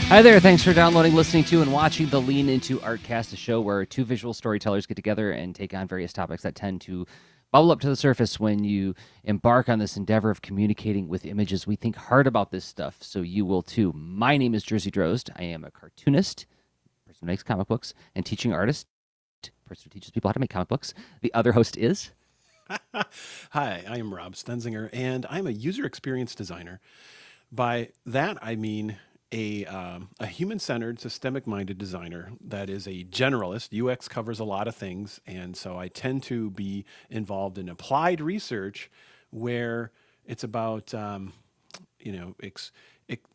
Hi there, thanks for downloading, listening to, and watching the Lean Into Art Cast, a show where two visual storytellers get together and take on various topics that tend to bubble up to the surface when you embark on this endeavor of communicating with images. We think hard about this stuff, so you will too. My name is Jerzy Drozd. I am a cartoonist, person who makes comic books, and teaching artist, person who teaches people how to make comic books. The other host is... Hi, I am Rob Stenzinger, and I'm a user experience designer. By that, I mean a human-centered, systemic-minded designer that is a generalist. UX covers a lot of things, and so I tend to be involved in applied research where it's about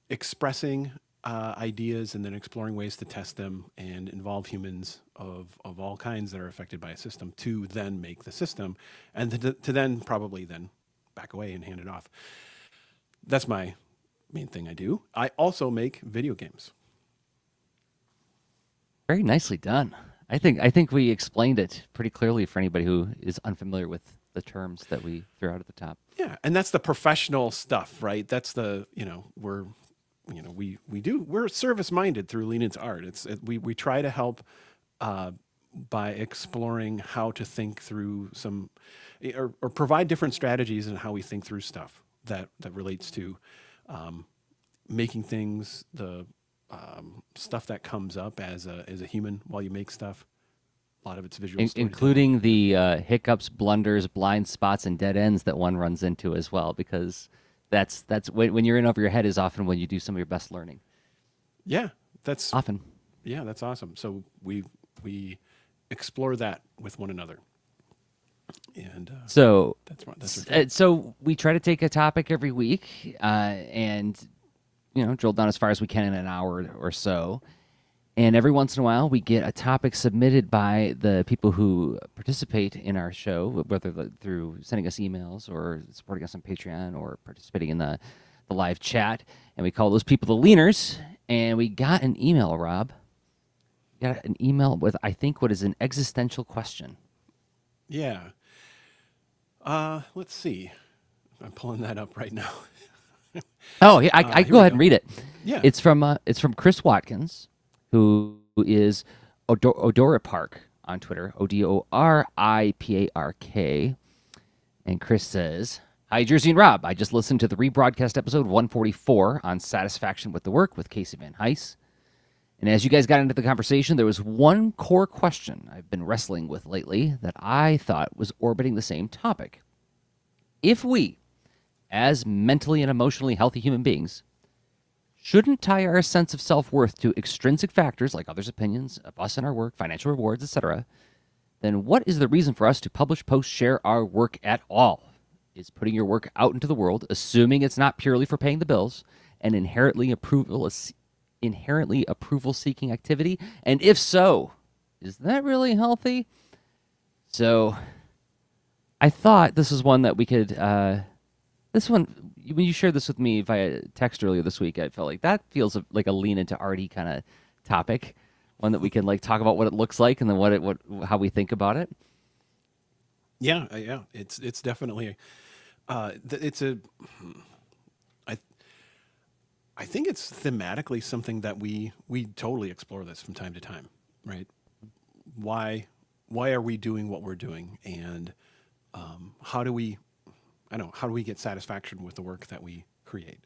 expressing ideas and then exploring ways to test them and involve humans of all kinds that are affected by a system to then make the system and to then probably then back away and hand it off. That's my main thing I do. I also make video games. Very nicely done. I think we explained it pretty clearly for anybody who is unfamiliar with the terms that we threw out at the top. Yeah, and that's the professional stuff, right? That's the, we're service-minded through Lean Into Art. We try to help by exploring how to think through some or provide different strategies in how we think through stuff that relates to making things, the stuff that comes up as a human while you make stuff. A lot of it's visual, including the hiccups, blunders, blind spots, and dead ends that one runs into as well, because that's when you're in over your head is often when you do some of your best learning. Yeah, that's often. Yeah, that's awesome. So we explore that with one another. And so that's so we try to take a topic every week and drill down as far as we can in an hour or so. And every once in a while, we get a topic submitted by the people who participate in our show, whether through sending us emails or supporting us on Patreon or participating in the live chat. And we call those people the Leaners. And we got an email, Rob. We got an email with, I think, what is an existential question. Yeah. Let's see. I'm pulling that up right now. Oh, yeah, I go ahead and read it. Yeah. It's from Chris Watkins, who is Odora Park on Twitter, ODORIPARK. And Chris says, "Hi, Jerzy and Rob. I just listened to the rebroadcast episode 144 on satisfaction with the work with Casey Van Heis. And as you guys got into the conversation, there was one core question I've been wrestling with lately that I thought was orbiting the same topic. If we, as mentally and emotionally healthy human beings, shouldn't tie our sense of self-worth to extrinsic factors like others' opinions of us and our work, financial rewards, etc., then what is the reason for us to publish, post, share our work at all? Is putting your work out into the world, assuming it's not purely for paying the bills, an inherently approval-seeking activity? And if so, is that really healthy?" So I thought this is one that we could... this one, when you shared this with me via text earlier this week, I felt like that feels like a lean into arty kind of topic, one that we can talk about what it looks like and then how we think about it. Yeah, it's definitely I think it's thematically something that we totally explore this from time to time, right? Why are we doing what we're doing, and how do we get satisfaction with the work that we create?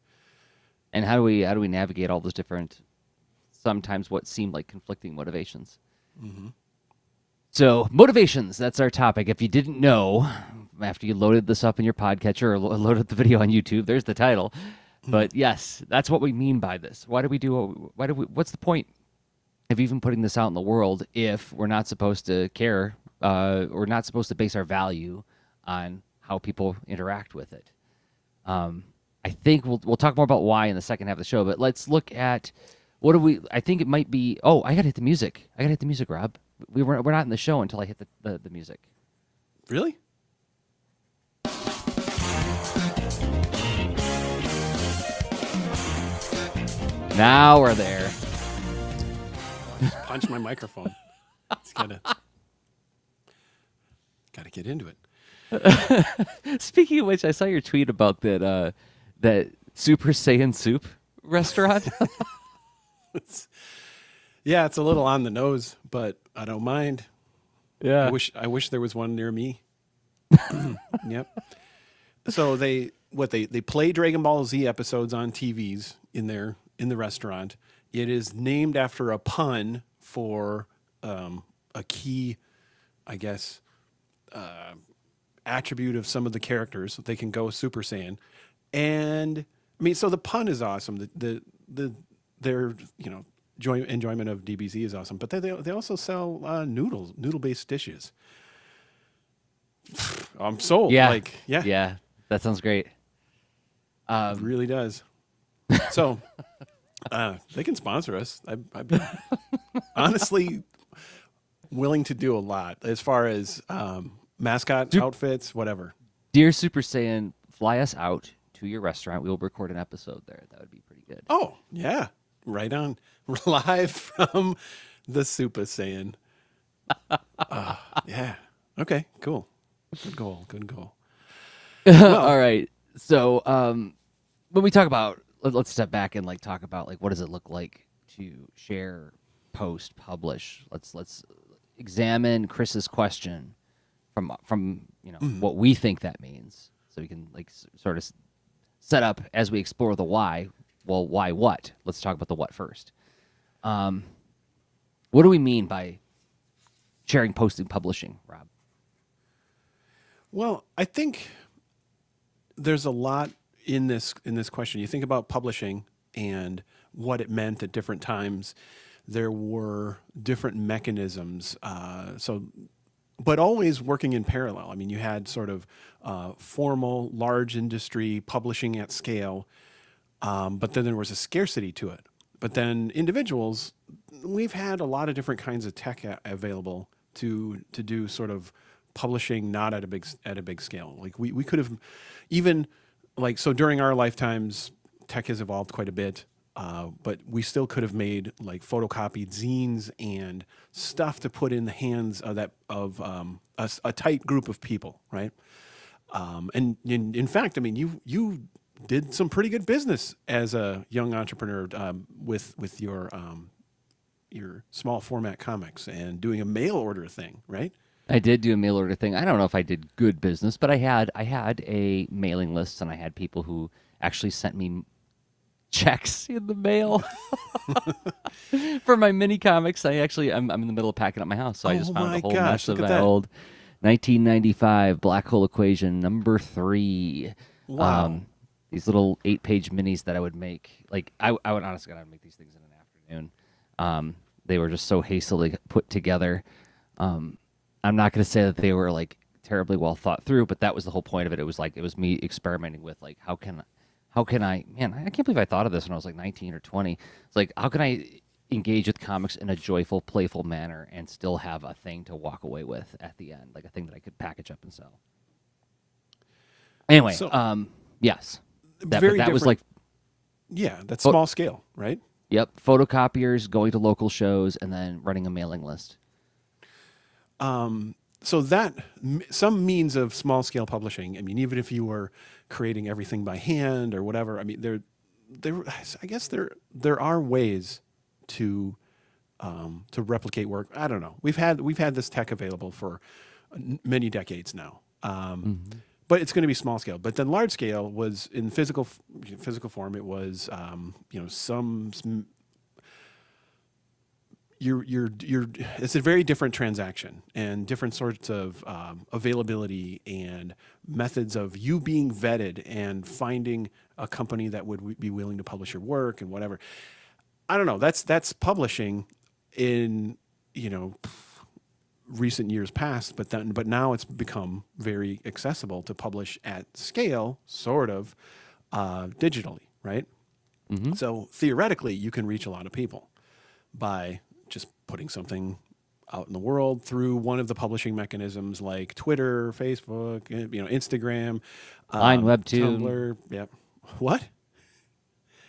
And how do we navigate all those different, sometimes what seem like conflicting motivations? Mm-hmm. So motivations, that's our topic. If you didn't know, after you loaded this up in your podcatcher or loaded the video on YouTube, there's the title. But yes, that's what we mean by this. What's the point of even putting this out in the world if we're not supposed to care or not supposed to base our value on how people interact with it? I think we'll talk more about why in the second half of the show, but let's look at I think it might be, I gotta hit the music. Rob. We're not in the show until I hit the music. Really? Now we're there. Just punch my microphone. It's gotta get into it. Speaking of which, I saw your tweet about that Super Saiyan Soup restaurant. Yeah, it's a little on the nose, but I don't mind. Yeah. I wish there was one near me. Yep. So they play Dragon Ball Z episodes on TVs in the restaurant. It is named after a pun for a key, I guess, attribute of some of the characters. So they can go Super Saiyan, and I mean, so the pun is awesome. Their enjoyment of DBZ is awesome. But they also sell noodle based dishes. I'm sold. Yeah. Like, yeah, Yeah. That sounds great. it really does. So they can sponsor us. I'm honestly willing to do a lot as far as mascot outfits, whatever. Dear Super Saiyan, fly us out to your restaurant. We will record an episode there. That would be pretty good. Oh, yeah. Right on. Live from the Super Saiyan. Yeah. Okay, cool. Good goal. Good goal. All right. So when we talk about, let's step back and like talk about like what does it look like to share, post, publish. Let's examine Chris's question from what we think that means, so we can like sort of set up as we explore the why. Well, why what? Let's talk about the what first. What do we mean by sharing, posting, publishing, Rob? Well, I think there's a lot in this question. You think about publishing and what it meant at different times. There were different mechanisms. But always working in parallel. I mean, you had sort of formal, large industry publishing at scale, but then there was a scarcity to it. But then individuals, we've had a lot of different kinds of tech available to do sort of publishing, not at a big scale. Like we could have even so during our lifetimes, tech has evolved quite a bit. But we still could have made like photocopied zines and stuff to put in the hands of a tight group of people, right? And in fact, I mean, you did some pretty good business as a young entrepreneur with your small format comics and doing a mail order thing, right? I did do a mail order thing. I don't know if I did good business, but I had a mailing list, and I had people who actually sent me checks in the mail for my mini comics. I'm in the middle of packing up my house, so I just found a whole mess of my old 1995 Black Hole Equation #3. Wow. These little 8-page minis that I would make. Like I would honestly gotta make these things in an afternoon. They were just so hastily put together. I'm not going to say that they were like terribly well thought through, but that was the whole point of it. It was me experimenting with like how can I, man, I can't believe I thought of this when I was like 19 or 20. It's like, how can I engage with comics in a joyful, playful manner and still have a thing to walk away with at the end, like a thing that I could package up and sell. Anyway, yes. That was like, yeah, that's small scale, right? Yep. Photocopiers, going to local shows, and then running a mailing list. So that some means of small scale publishing. I mean, even if you were creating everything by hand or whatever, I mean, I guess there are ways to replicate work. I don't know. We've had this tech available for many decades now. But it's going to be small scale. But then large scale was in physical form. It was it's a very different transaction and different sorts of availability and methods of you being vetted and finding a company that would be willing to publish your work and whatever. I don't know. That's publishing in recent years past, but now it's become very accessible to publish at scale, sort of digitally, right? Mm-hmm. So theoretically, you can reach a lot of people by just putting something out in the world through one of the publishing mechanisms like Twitter, Facebook, Instagram, Line Webtoon, Tumblr. Yep. What?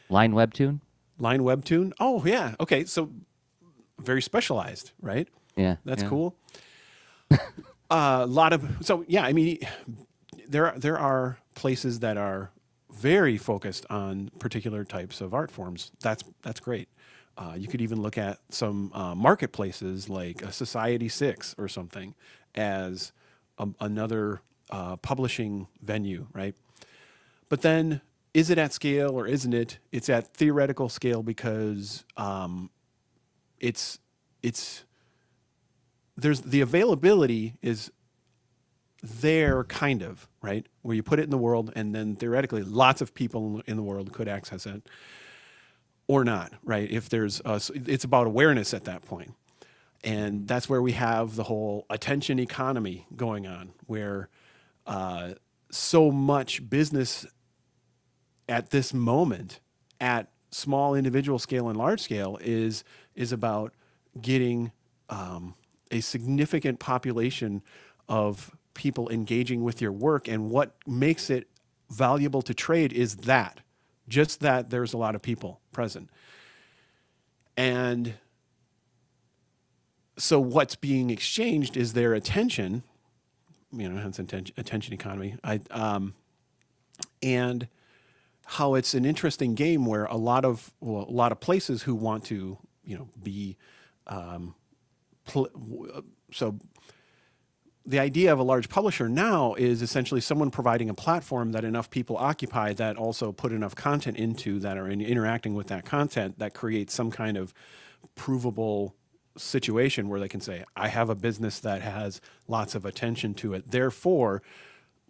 Line Webtoon. Line Webtoon. Oh yeah. Okay. So very specialized, right? Yeah. That's cool. I mean, there are places that are very focused on particular types of art forms. That's great. You could even look at some marketplaces like a Society 6 or something as another publishing venue, right? But then, is it at scale or isn't it? It's at theoretical scale because it's there's the availability is there, kind of, right, where you put it in the world, and then theoretically, lots of people in the world could access it, or not, right? If there's, it's about awareness at that point. And that's where we have the whole attention economy going on, where so much business at this moment, at small individual scale and large scale, is about getting a significant population of people engaging with your work. And what makes it valuable to trade is that, just that there's a lot of people present. And so what's being exchanged is their attention, hence attention economy. And how it's an interesting game where a lot of places who want to, be, so the idea of a large publisher now is essentially someone providing a platform that enough people occupy, that also put enough content into, that are interacting with that content, that creates some kind of provable situation where they can say, I have a business that has lots of attention to it. Therefore,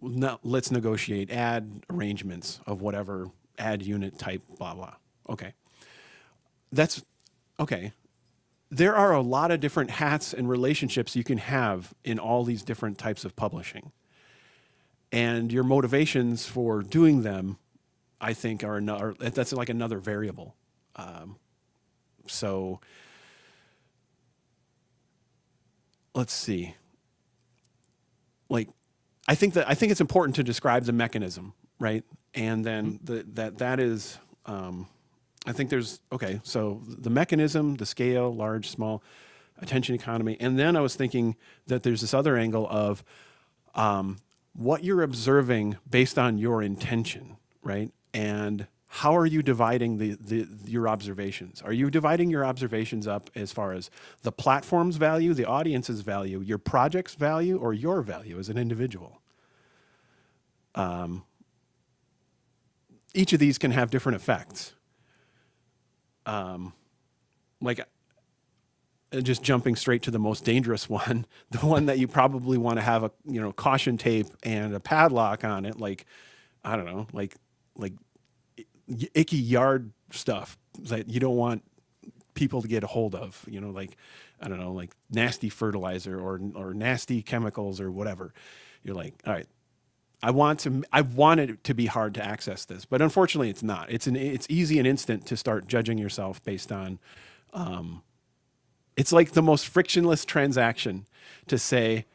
let's negotiate ad arrangements of whatever ad unit type, blah, blah. Okay. That's okay. There are a lot of different hats and relationships you can have in all these different types of publishing. And your motivations for doing them, I think, that's like another variable. So let's see. Like, I think it's important to describe the mechanism, right? And then that is, I think there's, okay, so the mechanism, the scale, large, small, attention economy. And then I was thinking that there's this other angle of what you're observing based on your intention, right? And how are you dividing your observations? Are you dividing your observations up as far as the platform's value, the audience's value, your project's value, or your value as an individual? Each of these can have different effects. Like just jumping straight to the most dangerous one, the one that you probably want to have a caution tape and a padlock on it, like I don't know, like icky yard stuff that you don't want people to get a hold of, like I don't know, like nasty fertilizer or nasty chemicals or whatever. You're like, all right, I want it to be hard to access this, but unfortunately it's not. It's easy and instant to start judging yourself based on, it's like the most frictionless transaction to say,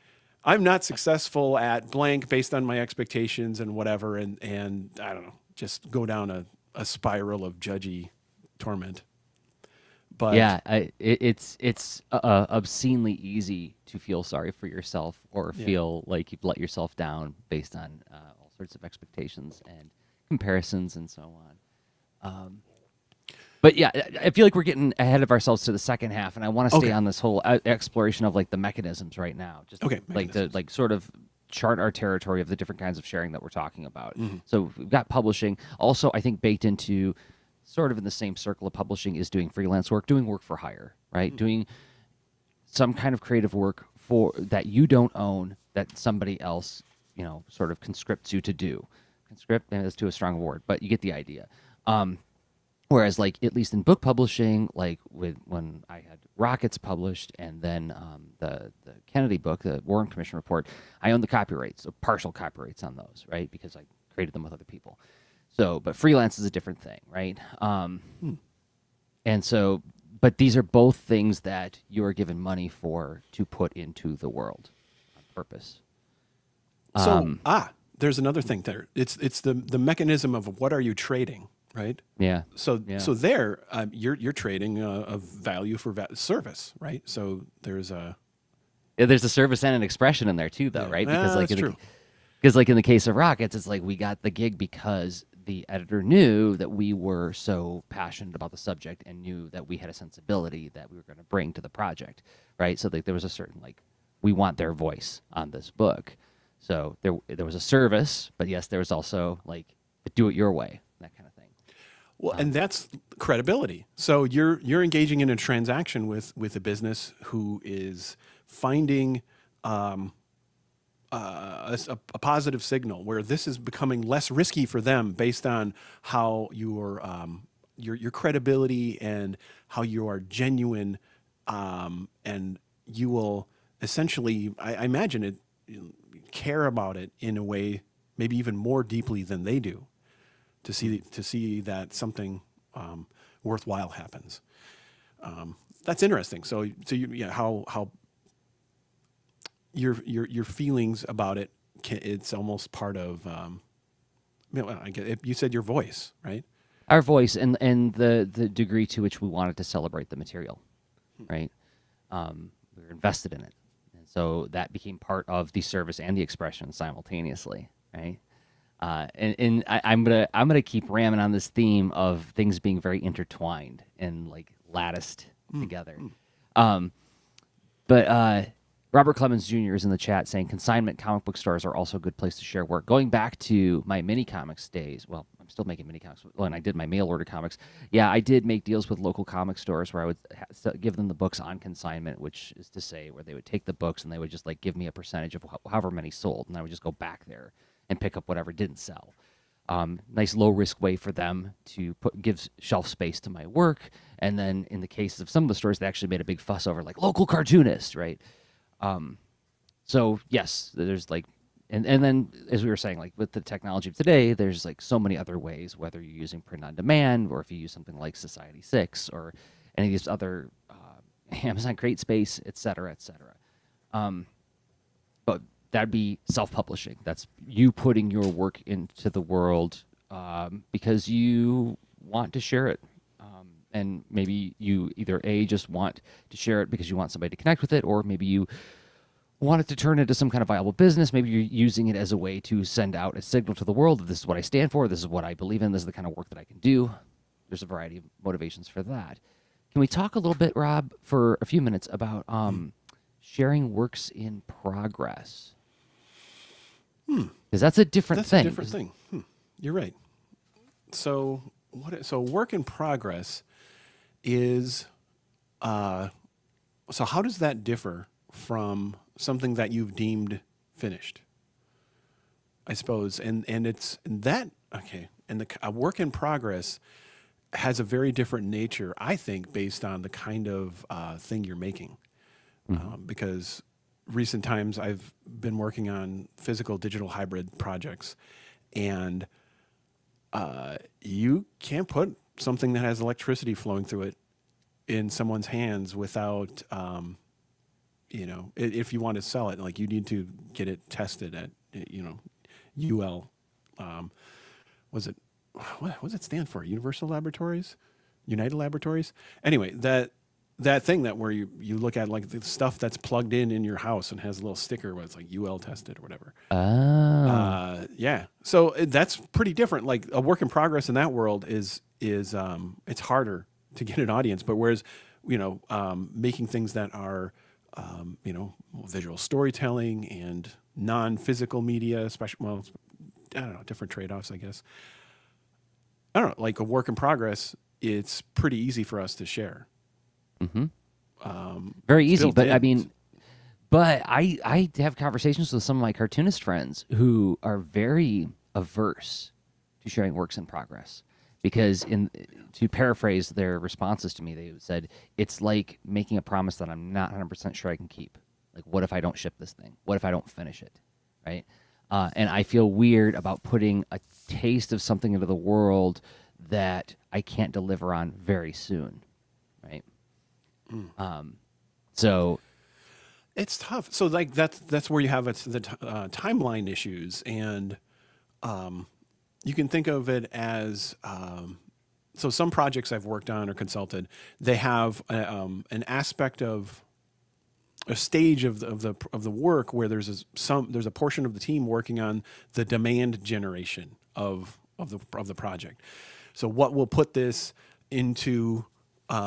I'm not successful at blank based on my expectations and whatever. And I don't know, just go down a spiral of judgy torment. But yeah, it's obscenely easy to feel sorry for yourself or feel like you've let yourself down based on all sorts of expectations and comparisons and so on. But yeah, I feel like we're getting ahead of ourselves to the second half, and I want to stay on this whole exploration of like the mechanisms right now. Just like to sort of chart our territory of the different kinds of sharing that we're talking about. Mm-hmm. So we've got publishing. Also, I think baked into sort of in the same circle of publishing is doing freelance work, doing work for hire, right? Mm-hmm. Doing some kind of creative work that you don't own, that somebody else, sort of conscripts you to do. Conscript, maybe that's too a strong word, but you get the idea. Whereas, like, at least in book publishing, like when I had Rockets published and then the Kennedy book, the Warren Commission report, I own the copyrights, so partial copyrights on those, right? Because I created them with other people. So, but freelance is a different thing, right? And so, but these are both things that you are given money for to put into the world on purpose. So, there's another thing there. It's the mechanism of what are you trading, right? Yeah. So there, you're trading a value for service, right? So there's a service and an expression in there too, though, right? Because that's true. Because like in the case of Rockets, it's like we got the gig because the editor knew that we were so passionate about the subject and knew that we had a sensibility that we were going to bring to the project, right? So like there was a certain like we want their voice on this book. So there was a service, but yes, there was also like do it your way, that kind of thing. Well, and that's credibility. So you're engaging in a transaction with a business who is finding a positive signal where this is becoming less risky for them based on how your credibility and how you are genuine, and you will essentially, I imagine it, care about it in a way maybe even more deeply than they do, to see that something worthwhile happens. That's interesting. So you how your feelings about it it's almost part of I get it, you said your voice, right? Our voice and the degree to which we wanted to celebrate the material, right? We were invested in it, and so that became part of the service and the expression simultaneously, right? I'm gonna keep ramming on this theme of things being very intertwined and like latticed together. But Robert Clemens Jr. is in the chat saying consignment comic book stores are also a good place to share work. Going back to my mini comics days, well, I'm still making mini comics when I did my mail order comics. Yeah, I did make deals with local comic stores where I would give them the books on consignment, which is to say where they would take the books and they would just like give me a percentage of however many sold, and I would just go back there and pick up whatever didn't sell. Nice low risk way for them to give shelf space to my work. And then in the cases of some of the stores, they actually made a big fuss over like local cartoonists, right? So yes, there's like, and then as we were saying, like with the technology of today, there's like so many other ways, whether you're using print on demand or if you use something like Society 6 or any of these other Amazon Create Space, et cetera, et cetera. But that'd be self-publishing. That's you putting your work into the world because you want to share it. And maybe you either just want to share it because you want somebody to connect with it, or maybe you want it to turn into some kind of viable business. Maybe you're using it as a way to send out a signal to the world that this is what I stand for, this is what I believe in, this is the kind of work that I can do. There's a variety of motivations for that. Can we talk a little bit, Rob, for a few minutes about sharing works in progress? Because that's a different thing. That's a different thing. You're right. So work in progress is so how does that differ from something that you've deemed finished, I suppose? And it's that okay. And a work in progress has a very different nature, I think, based on the kind of thing you're making. Because recent times I've been working on physical digital hybrid projects, and you can't put something that has electricity flowing through it in someone's hands without, if you want to sell it, like you need to get it tested at, UL. What does it stand for? Universal Laboratories? United Laboratories? Anyway, that thing that where you look at like the stuff that's plugged in your house and has a little sticker where it's like UL tested or whatever. Yeah. So that's pretty different. Like a work in progress in that world is it's harder to get an audience, but whereas, making things that are, visual storytelling and non-physical media, especially, well, I don't know, different trade-offs, I guess. I don't know, like a work in progress, it's pretty easy for us to share. Very easy, but I mean, I have conversations with some of my cartoonist friends who are very averse to sharing works in progress because, to paraphrase their responses to me, they said it's like making a promise that I'm not 100% sure I can keep. Like, what if I don't ship this thing? What if I don't finish it? Right? And I feel weird about putting a taste of something into the world that I can't deliver on very soon. Right? So it's tough. So like that's where you have the timeline issues, and you can think of it as so some projects I've worked on or consulted, they have an aspect of a stage of the work where there's a portion of the team working on the demand generation of of the project. So what will put this into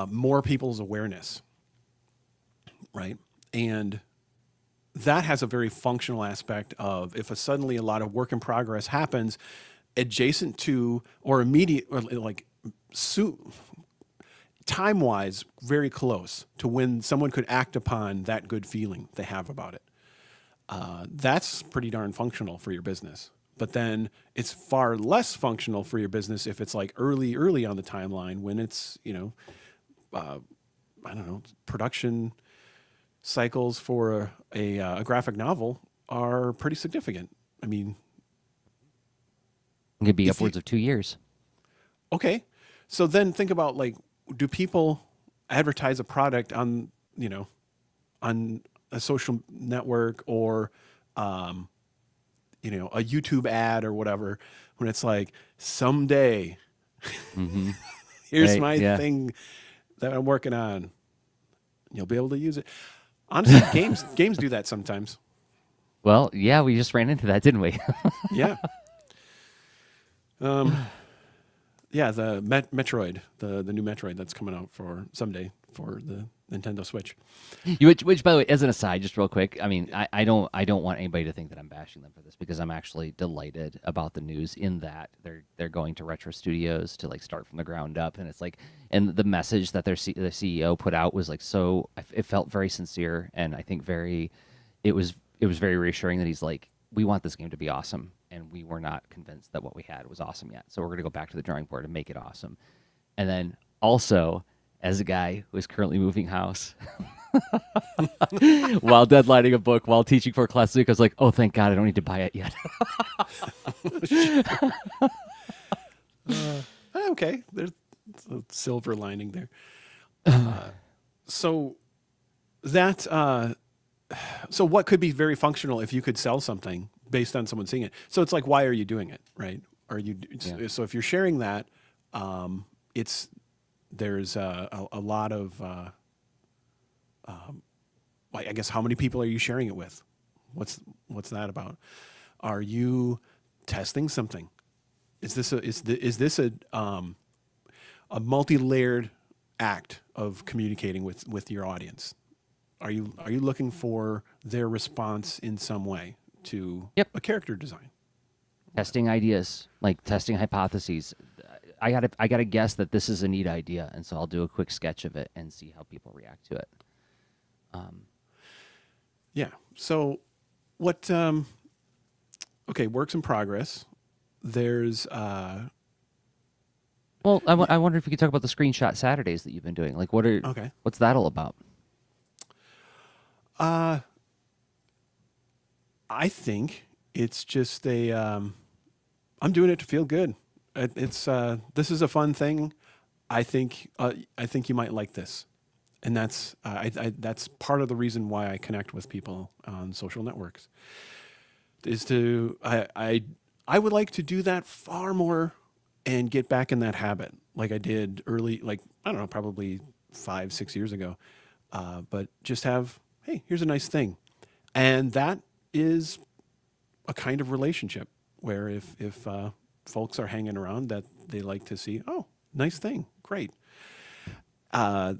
more people's awareness, right? And that has a very functional aspect of if suddenly a lot of work in progress happens adjacent to or immediate or like time wise very close to when someone could act upon that good feeling they have about it. That's pretty darn functional for your business. But then it's far less functional for your business if it's like early on the timeline when it's, I don't know, production cycles for a graphic novel are pretty significant. I mean, it could be upwards of 2 years. Okay. So then think about like, do people advertise a product on, on a social network or, a YouTube ad or whatever, when it's like someday here's my thing that I'm working on. You'll be able to use it. Honestly, games do that sometimes. Well, yeah, we just ran into that, didn't we? Yeah. Yeah, the Metroid, the new Metroid that's coming out for someday for the Nintendo Switch. Which, by the way, as an aside, just real quick, I mean, I don't want anybody to think that I'm bashing them for this because I'm actually delighted about the news in that they're going to Retro Studios to like start from the ground up, and it's like, and the message that the CEO put out was like it felt very sincere, and I think it was very reassuring that he's like, we want this game to be awesome, and we were not convinced that what we had was awesome yet, so we're going to go back to the drawing board and make it awesome. And then also, as a guy who is currently moving house while deadlining a book, while teaching for a class week, I was like, oh, thank God I don't need to buy it yet. Okay, there's a silver lining there. So what could be very functional if you could sell something based on someone seeing it? So it's like, why are you doing it, right? So if you're sharing that, there's a lot of, I guess, how many people are you sharing it with? What's that about? Are you testing something? Is this a multi-layered act of communicating with your audience? Are you looking for their response in some way to a character design? Testing ideas, like testing hypotheses. I gotta guess that this is a neat idea, and so I'll do a quick sketch of it and see how people react to it. Yeah. So what? Okay, works in progress. There's. Well, I wonder if you could talk about the screenshot Saturdays that you've been doing. Like, what's that all about? I think it's just I'm doing it to feel good. This is a fun thing. I think you might like this, and that's that's part of the reason why I connect with people on social networks. I would like to do that far more and get back in that habit, like I did early, like I don't know, probably 5-6 years ago. But just have, hey, here's a nice thing, and that is a kind of relationship where if folks are hanging around that they like to see, oh, nice thing, great. I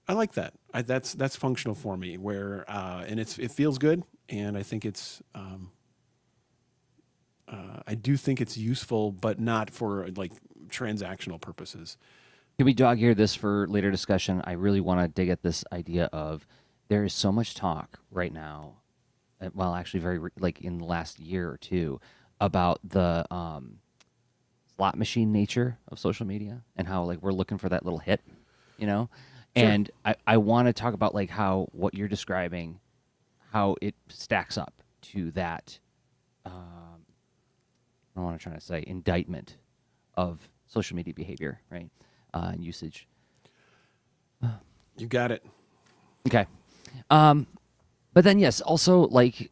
like that. That's functional for me. Where and it feels good, and I think it's I do think it's useful, but not for like transactional purposes. Can we dog ear this for later discussion? I really want to dig at this idea of there is so much talk right now, well, actually like in the last year or two, about the slot machine nature of social media and how like we're looking for that little hit, Sure. And I want to talk about like how what you're describing, how it stacks up to that, I don't want to try to say indictment of social media behavior, right? And usage. You got it. Okay. But then yes, also like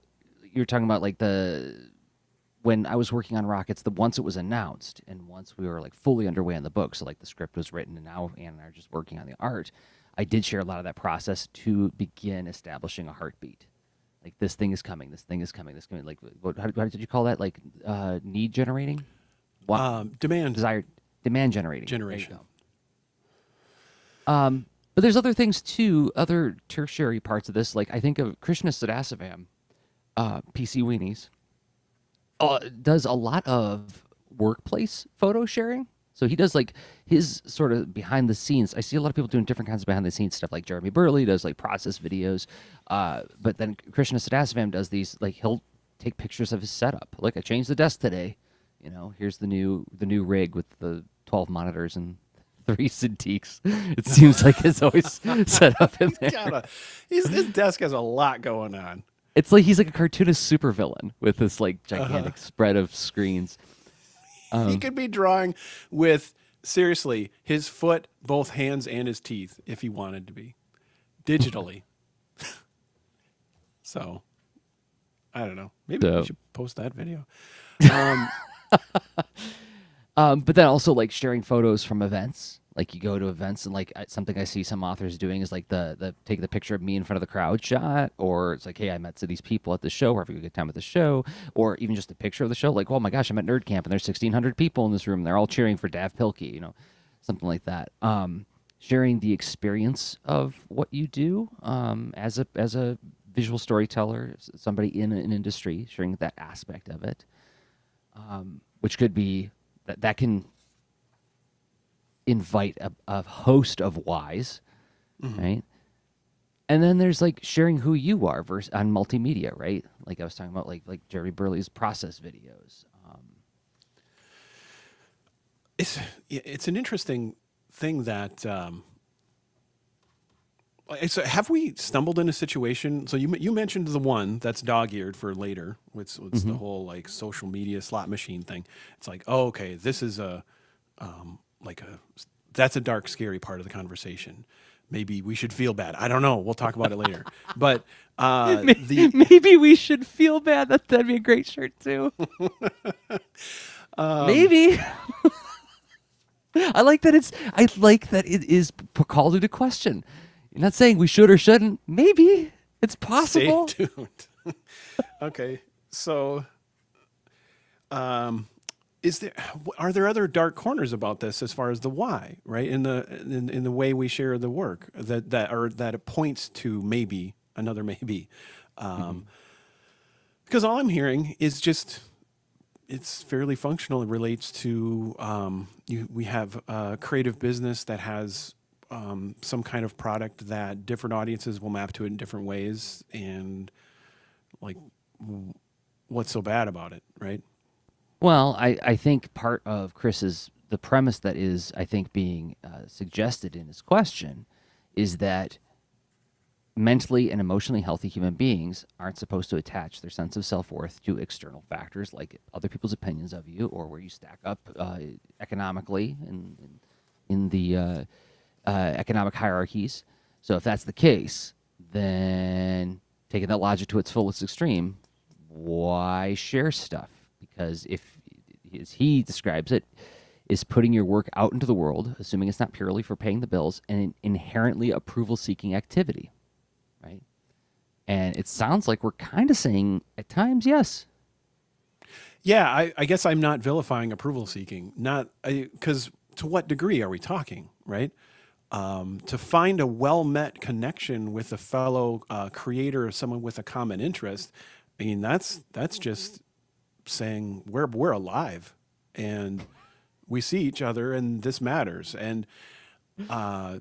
you're talking about like when I was working on Rockets, once it was announced and once we were like fully underway on the book, so like the script was written and now Ann and I are just working on the art, I did share a lot of that process to begin establishing a heartbeat. like this thing is coming, this thing is coming, this is coming. Like how did you call that? Like need generating, Demand desired demand generating. generation. There you go. But there's other things too, other tertiary parts of this. Like I think of Krishna Sadasavam, PC Weenies, does a lot of workplace photo sharing. So he does like his sort of behind the scenes. I see a lot of people doing different kinds of behind the scenes stuff. Like Jeremy Burley does like process videos, but then Krishna Sadasavam does these like he'll take pictures of his setup. Like I changed the desk today. You know, here's the new rig with the 12 monitors and 3 Cintiqs. It seems like it's always set up in there. His desk has a lot going on. It's like he's like a cartoonist supervillain with this like gigantic spread of screens. He could be drawing with, seriously, his foot, both hands, and his teeth, if he wanted to be, digitally. So, I don't know. Maybe we should post that video. But then also like sharing photos from events. Like you go to events and like something I see some authors doing is like the take the picture of me in front of the crowd shot, or it's like, hey, I met these people at the show, or having a good time at the show, or even just a picture of the show. Like, oh my gosh, I'm at Nerd Camp and there's 1,600 people in this room. They're all cheering for Dav Pilkey, you know, something like that. Sharing the experience of what you do as a visual storyteller, somebody in an industry, sharing that aspect of it, which could be that can invite a host of whys, right? And then there's like sharing who you are on multimedia, right? Like I was talking about, like Jerry Burley's process videos. It's an interesting thing that. So have we stumbled in a situation? So you mentioned the one that's dog-eared for later. It's the whole like social media slot machine thing. It's like, oh, okay, this is that's a dark, scary part of the conversation. Maybe we should feel bad. I don't know. We'll talk about it later. But maybe we should feel bad. That'd be a great shirt too. Maybe. I like that it is called into question. You're not saying we should or shouldn't. Maybe it's possible. Stay tuned. Okay, so are there other dark corners about this as far as the why, right? In the way we share the work that it points to maybe another maybe, because all I'm hearing is just it's fairly functional. It relates to we have a creative business that has some kind of product that different audiences will map to it in different ways, and like what's so bad about it, right? Well, I think part of the premise that is, I think, being suggested in his question is that mentally and emotionally healthy human beings aren't supposed to attach their sense of self-worth to external factors like other people's opinions of you or where you stack up economically in the economic hierarchies. So if that's the case, then taking that logic to its fullest extreme, why share stuff? Because if, as he describes it, is putting your work out into the world, assuming it's not purely for paying the bills, and inherently approval-seeking activity, right? And it sounds like we're kind of saying at times, yes. Yeah, I guess I'm not vilifying approval-seeking. Because to what degree are we talking, right? To find a well-met connection with a fellow creator or someone with a common interest, I mean, that's just saying we're alive and we see each other and this matters, and isn't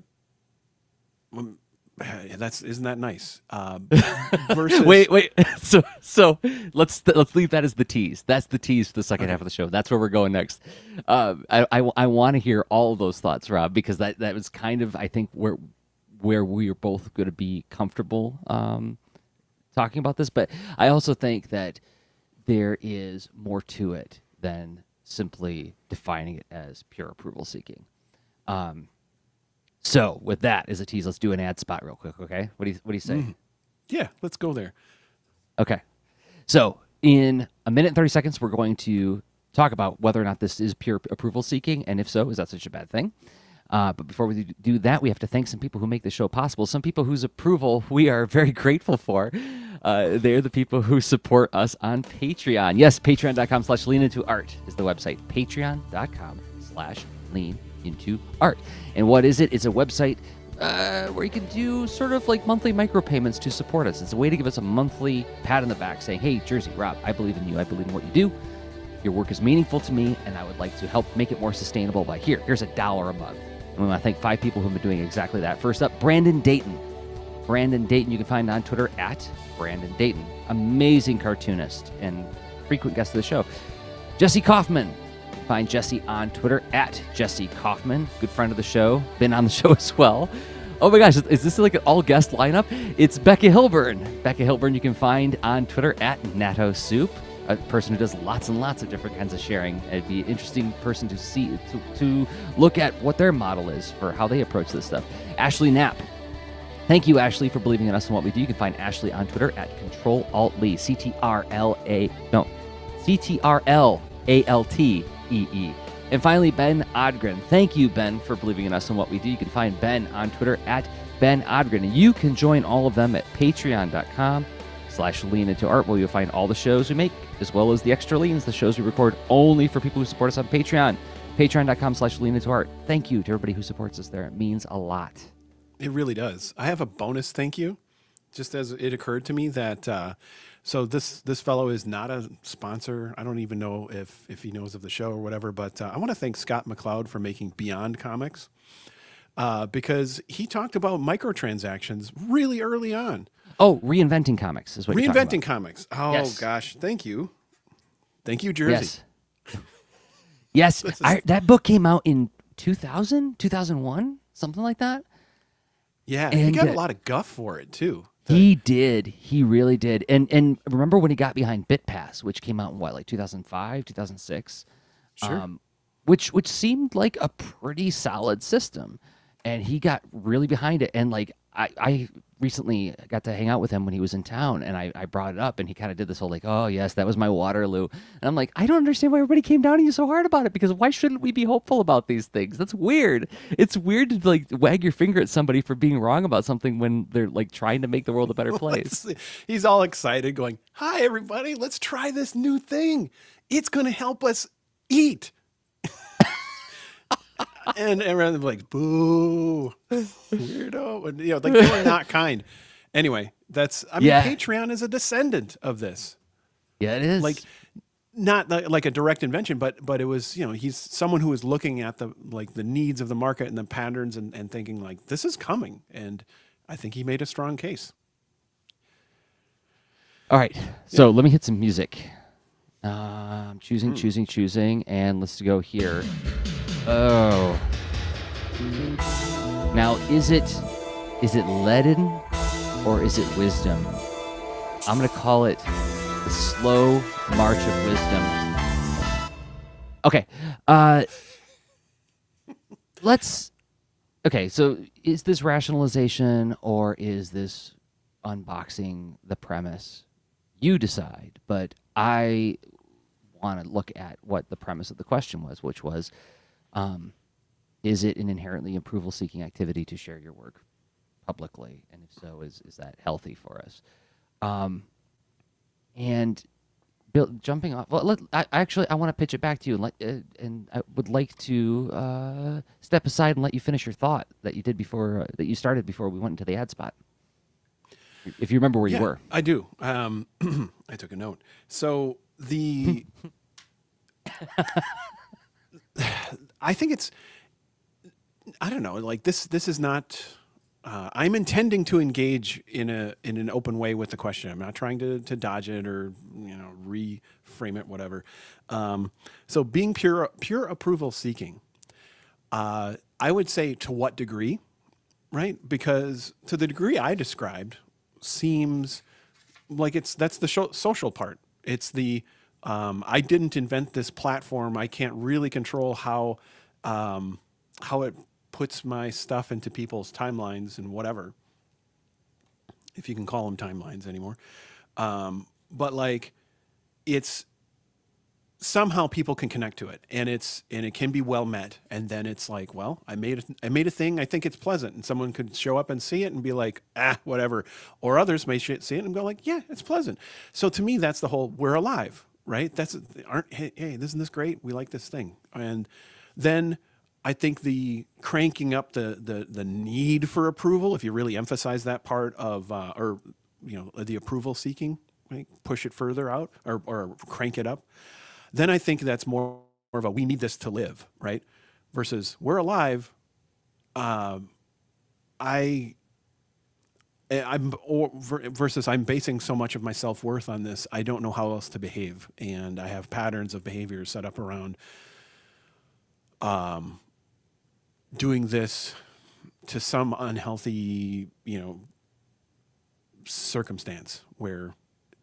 that nice? Versus wait. So let's leave that as the tease. That's the tease for the second half of the show. That's where we're going next. I want to hear all of those thoughts, Rob, because that was kind of, I think, where we are both going to be comfortable talking about this. But I also think that there is more to it than simply defining it as pure approval seeking. So with that as a tease, let's do an ad spot real quick, okay? What do you say? Yeah, let's go there. Okay. So in a minute and 30 seconds, we're going to talk about whether or not this is pure approval seeking, and if so, is that such a bad thing? But before we do that, we have to thank some people who make the show possible, some people whose approval we are very grateful for. They're the people who support us on Patreon. Yes, patreon.com/leanintoart is the website. Patreon.com/leanintoart. And what is it? It's a website where you can do sort of like monthly micropayments to support us. It's a way to give us a monthly pat on the back saying, hey, Jerzy, Rob, I believe in you. I believe in what you do. Your work is meaningful to me, and I would like to help make it more sustainable by here's $1 a month. And we want to thank 5 people who've been doing exactly that. First up, Brandon Dayton. Brandon Dayton, you can find on Twitter at Brandon Dayton. Amazing cartoonist and frequent guest of the show. Jesse Kaufman. You can find Jesse on Twitter at Jesse Kaufman. Good friend of the show. Been on the show as well. Oh my gosh, is this like an all-guest lineup? It's Becca Hilburn. Becca Hilburn you can find on Twitter at Natto Soup. A person who does lots and lots of different kinds of sharing. It'd be an interesting person to see, to look at what their model is for how they approach this stuff. Ashley Knapp. Thank you, Ashley, for believing in us and what we do. You can find Ashley on Twitter at ControlAltLee, CTRLALTEE. And finally, Ben Odgren. Thank you, Ben, for believing in us and what we do. You can find Ben on Twitter at Ben Odgren. And you can join all of them at patreon.com/leanintoart, where you'll find all the shows we make, as well as the extra leans, the shows we record only for people who support us on Patreon. Patreon.com/leanintoart. Thank you to everybody who supports us there. It means a lot. It really does. I have a bonus thank you, just as it occurred to me that so this fellow is not a sponsor. I don't even know if he knows of the show or whatever, but I want to thank Scott McLeod for making Beyond Comics because he talked about microtransactions really early on. Oh, reinventing comics is what you're talking about. Reinventing comics. Oh, yes. Gosh. Thank you. Thank you, Jerzy. Yes. That book came out in 2000, 2001, something like that. Yeah, and he got a lot of guff for it, too. He did. He really did. And remember when he got behind BitPass, which came out in what, like 2005, 2006? Sure. Which seemed like a pretty solid system. And he got really behind it. And like I recently got to hang out with him when he was in town, and I brought it up, and he kind of did this whole like, oh yes, that was my Waterloo. And I'm like, I don't understand why everybody came down on you so hard about it, because why shouldn't we be hopeful about these things? That's weird. It's weird to like wag your finger at somebody for being wrong about something when they're like trying to make the world a better place. He's all excited going, hi everybody, let's try this new thing. It's going to help us eat. And everyone's like, boo, weirdo. And, you know, like they were not kind. Anyway, Patreon is a descendant of this. Yeah, it is. Like, not like a direct invention, but it was, you know, he's someone who was looking at the needs of the market and the patterns and thinking like, this is coming. And I think he made a strong case. All right. So let me hit some music. I'm choosing, and let's go here. Oh. Now, is it leaden or is it wisdom? I'm going to call it the slow march of wisdom. Okay. Okay, so is this rationalization or is this unboxing the premise? You decide, but I want to look at what the premise of the question was, which was, is it an inherently approval-seeking activity to share your work publicly? And if so, is that healthy for us? And jumping off, well, I want to pitch it back to you, and I would like to step aside and let you finish your thought that you did before, that you started before we went into the ad spot. If you remember where you were. I do. I took a note. So I think it's, I don't know, like this is not, I'm intending to engage in an open way with the question. I'm not trying to dodge it or, you know, reframe it, whatever. So being pure approval seeking, I would say to what degree, right? Because to the degree I described seems like that's the social part. It's the, I didn't invent this platform. I can't really control how it puts my stuff into people's timelines and whatever, if you can call them timelines anymore. But like, it's somehow people can connect to it, and it can be well met, and then it's like, well, I made a thing, I think it's pleasant, and someone could show up and see it and be like, whatever, or others may see it and go like, yeah, it's pleasant. So to me, that's the whole, we're alive, right? Hey, isn't this great? We like this thing. And then I think the cranking up the need for approval, if you really emphasize that part of or the approval seeking, right? Push it further out, or crank it up, then I think that's more of a, we need this to live, right? Versus we're alive. I versus I'm basing so much of my self-worth on this. I don't know how else to behave, and I have patterns of behavior set up around doing this to some unhealthy, circumstance where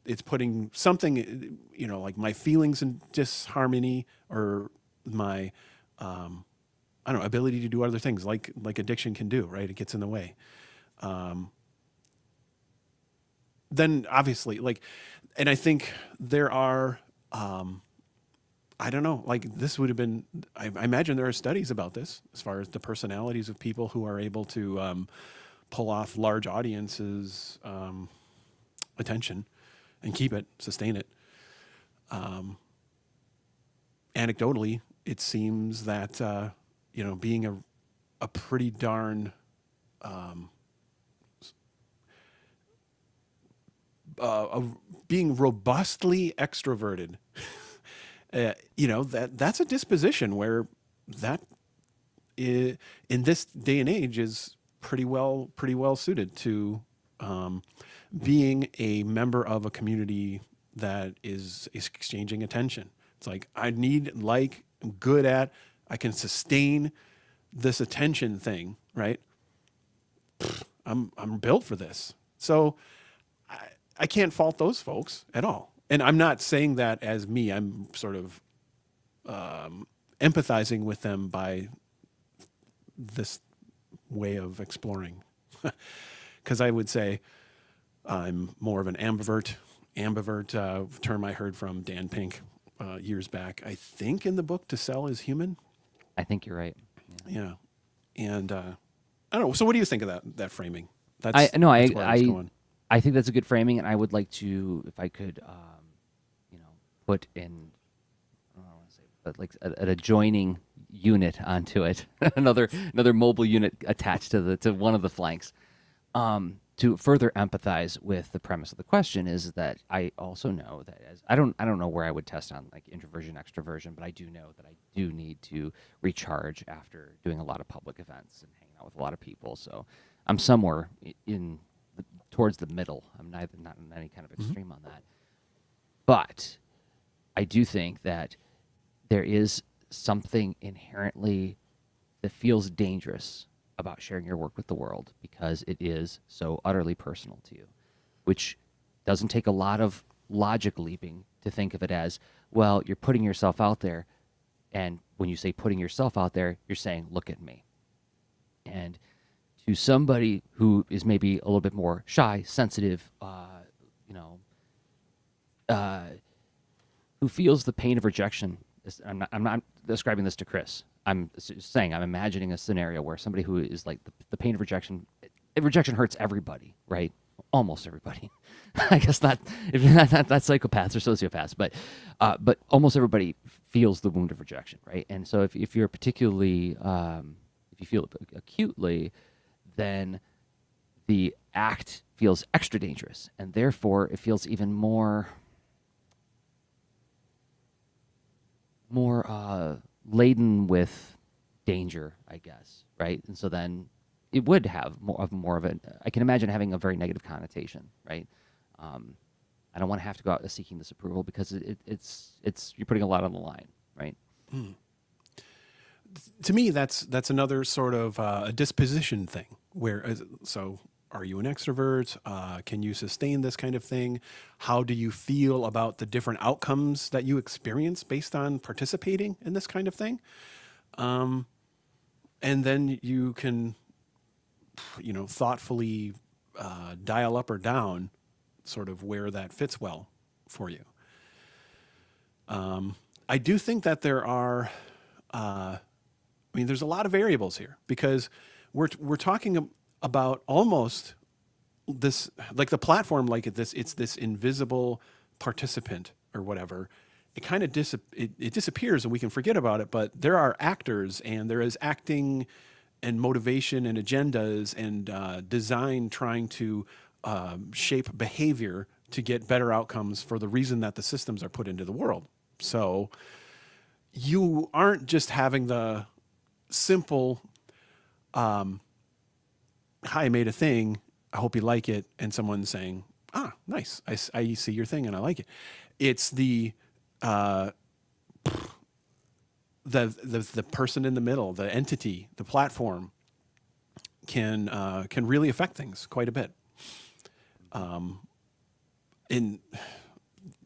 it's putting something, like my feelings in disharmony, or my, I don't know, ability to do other things like addiction can do, right? It gets in the way. Then obviously, and I think there are, I don't know, this would have been, I imagine there are studies about this as far as the personalities of people who are able to pull off large audiences' attention and keep it, sustain it. Anecdotally, it seems that, being a pretty darn being robustly extroverted, that's a disposition where that in this day and age is pretty well suited to being a member of a community that is exchanging attention. It's like, I'm good at, I can sustain this attention thing, right? I'm built for this. So I can't fault those folks at all. And I'm not saying that as me. I'm sort of empathizing with them by this way of exploring. Because I would say I'm more of an ambivert term I heard from Dan Pink years back. I think in the book To Sell is Human. I think you're right. Yeah. And I don't know. So what do you think of that framing? That's where I was going. I think that's a good framing, and I would like to, if I could, put in, I don't want to say, but like an adjoining unit onto it, another mobile unit attached to one of the flanks, to further empathize with the premise of the question, is that I also know that I don't know where I would test on like introversion, extroversion, but I do know that I do need to recharge after doing a lot of public events and hanging out with a lot of people. So I'm somewhere towards the middle. I'm not in any kind of extreme on that. But I do think that there is something inherently that feels dangerous about sharing your work with the world, because it is so utterly personal to you, which doesn't take a lot of logic leaping to think of it as, well, you're putting yourself out there. And when you say putting yourself out there, you're saying, look at me. And to somebody who is maybe a little bit more shy, sensitive, who feels the pain of rejection. I'm not describing this to Chris. I'm saying, I'm imagining a scenario where somebody who is like the pain of rejection. Rejection hurts everybody, right? Almost everybody. I guess not psychopaths or sociopaths, but almost everybody feels the wound of rejection, right? And so if you're particularly, if you feel it acutely, then the act feels extra dangerous, and therefore it feels even more laden with danger, I guess, right? And so then it would have more of a, I can imagine having a very negative connotation, right? I don't want to have to go out seeking this approval, because it's you're putting a lot on the line, right? To me, that's another sort of a disposition thing. So are you an extrovert? Can you sustain this kind of thing? How do you feel about the different outcomes that you experience based on participating in this kind of thing? And then you can, thoughtfully dial up or down sort of where that fits well for you. I do think that there are, I mean, there's a lot of variables here because we're talking about almost this, like the platform, like it's this invisible participant or whatever. It kind of it disappears and we can forget about it. But there are actors and there is acting and motivation and agendas and design trying to shape behavior to get better outcomes for the reason that the systems are put into the world. So you aren't just having the simple, hi, I made a thing, I hope you like it, and someone saying, ah, nice, I see your thing and I like it. It's the person in the middle, the entity, the platform can really affect things quite a bit. And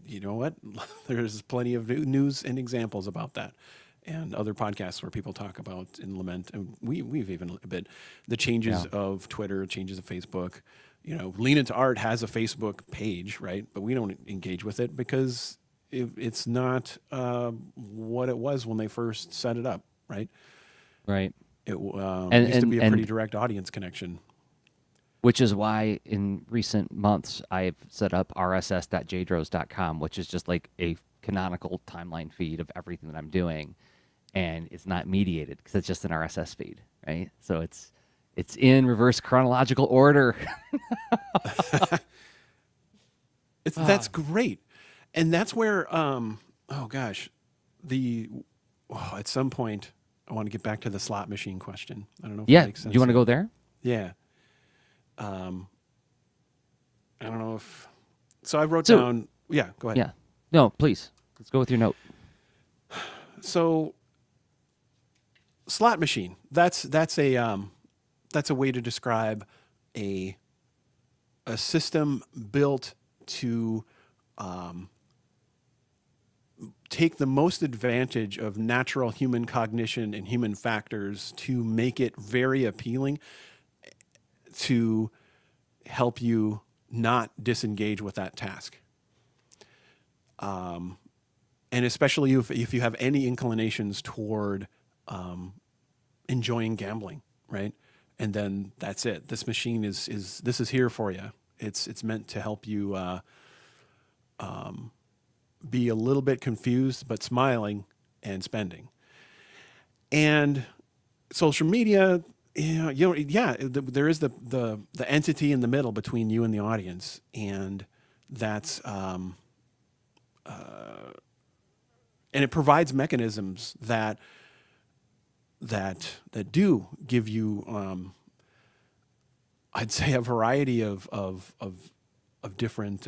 you know what? There's plenty of news and examples about that, and other podcasts where people talk about and lament, and we've even a bit the changes of Twitter, changes of Facebook. You know, Lean Into Art has a Facebook page, right? But we don't engage with it because it's not what it was when they first set it up, right? Right. It used to be a pretty direct audience connection. Which is why in recent months I've set up rss.jdros.com, which is just like a canonical timeline feed of everything that I'm doing, and it's not mediated because it's just an RSS feed, right? So it's in reverse chronological order. That's great, and that's where at some point I want to get back to the slot machine question. I don't know if it makes sense. Do you want to go there? Yeah. I don't know if... So I wrote down... Yeah, go ahead. Yeah. No, please. Let's go with your note. So, slot machine. That's a way to describe a system built to take the most advantage of natural human cognition and human factors to make it very appealing to help you not disengage with that task. And especially if you have any inclinations toward enjoying gambling, right? And then that's it. This machine is here for you. It's meant to help you be a little bit confused, but smiling and spending. And social media, there is the entity in the middle between you and the audience, and that's and it provides mechanisms that do give you, I'd say, a variety of different.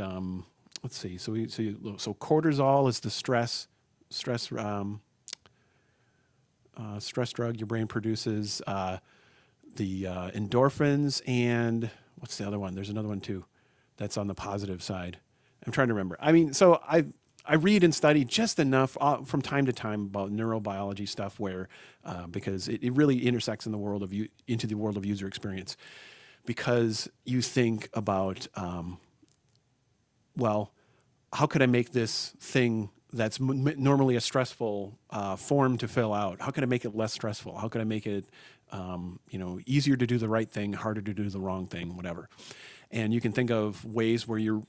Let's see. So cortisol is the stress drug your brain produces. The endorphins, and what's the other one? There's another one too that's on the positive side. I'm trying to remember. I mean, so I read and study just enough from time to time about neurobiology stuff where because it really intersects in the world of into the world of user experience, because you think about well, how could I make this thing that's normally a stressful form to fill out? How can I make it less stressful? How can I make it easier to do the right thing, harder to do the wrong thing, whatever? And you can think of ways where you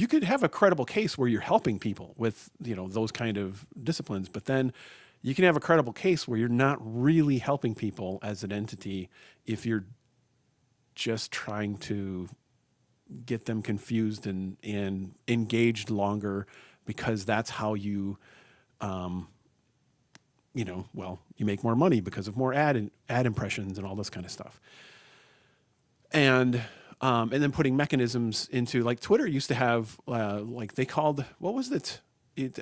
could have a credible case where you're helping people with those kind of disciplines, but then you can have a credible case where you're not really helping people as an entity if you're just trying to get them confused and engaged longer, because that's how you you make more money because of more ad impressions and all this kind of stuff. And then putting mechanisms into, like, Twitter used to have like they called, what was it? It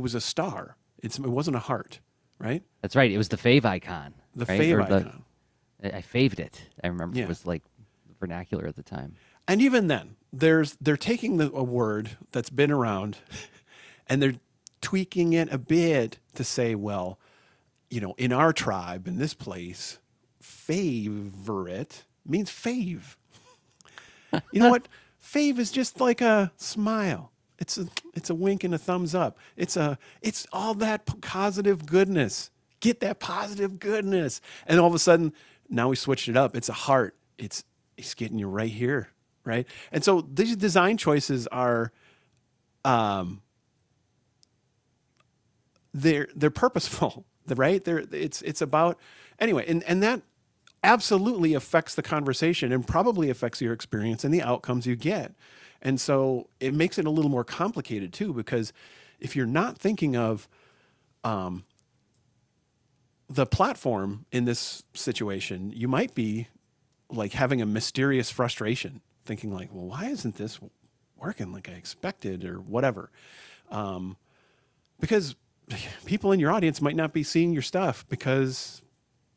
was a star. It wasn't a heart, right? That's right. It was the fave icon. The right? fave icon. I faved it. I remember it was like vernacular at the time. And even then, they're taking a word that's been around and they're tweaking it a bit to say, well, in our tribe, in this place, favorite means fave. You know what? Fave is just like a smile. It's a wink and a thumbs up. It's all that positive goodness. Get that positive goodness. And all of a sudden, now we switched it up. It's a heart. It's getting you right here, right? And so these design choices are they're purposeful, right? It's about anyway, and that absolutely affects the conversation and probably affects your experience and the outcomes you get. And so it makes it a little more complicated too, because if you're not thinking of the platform in this situation, you might be like having a mysterious frustration, thinking like, well, why isn't this working like I expected or whatever? Because people in your audience might not be seeing your stuff because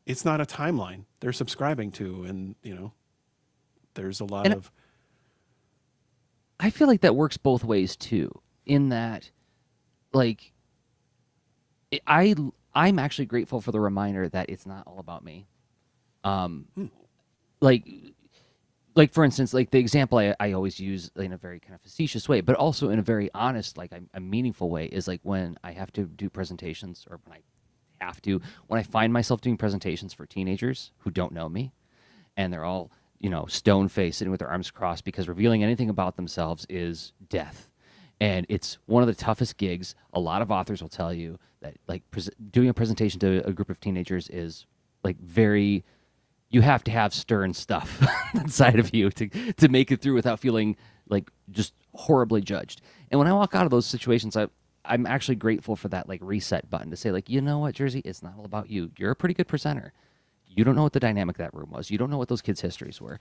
it's not a timeline they're subscribing to. And, there's a lot of... I feel like that works both ways too, in that, like, I'm actually grateful for the reminder that it's not all about me. Like for instance, like the example I always use in a very kind of facetious way, but also in a very honest, like a meaningful way, is like when I have to do presentations, or when I find myself doing presentations for teenagers who don't know me, and they're all, stone-faced, sitting with their arms crossed, because revealing anything about themselves is death. And it's one of the toughest gigs. A lot of authors will tell you that, like, doing a presentation to a group of teenagers is like you have to have stern stuff inside of you to make it through without feeling like just horribly judged. And when I walk out of those situations, I'm actually grateful for that, like, reset button to say, like, you know what, Jerzy, it's not all about you. You're a pretty good presenter. You don't know what the dynamic of that room was. You don't know what those kids' histories were.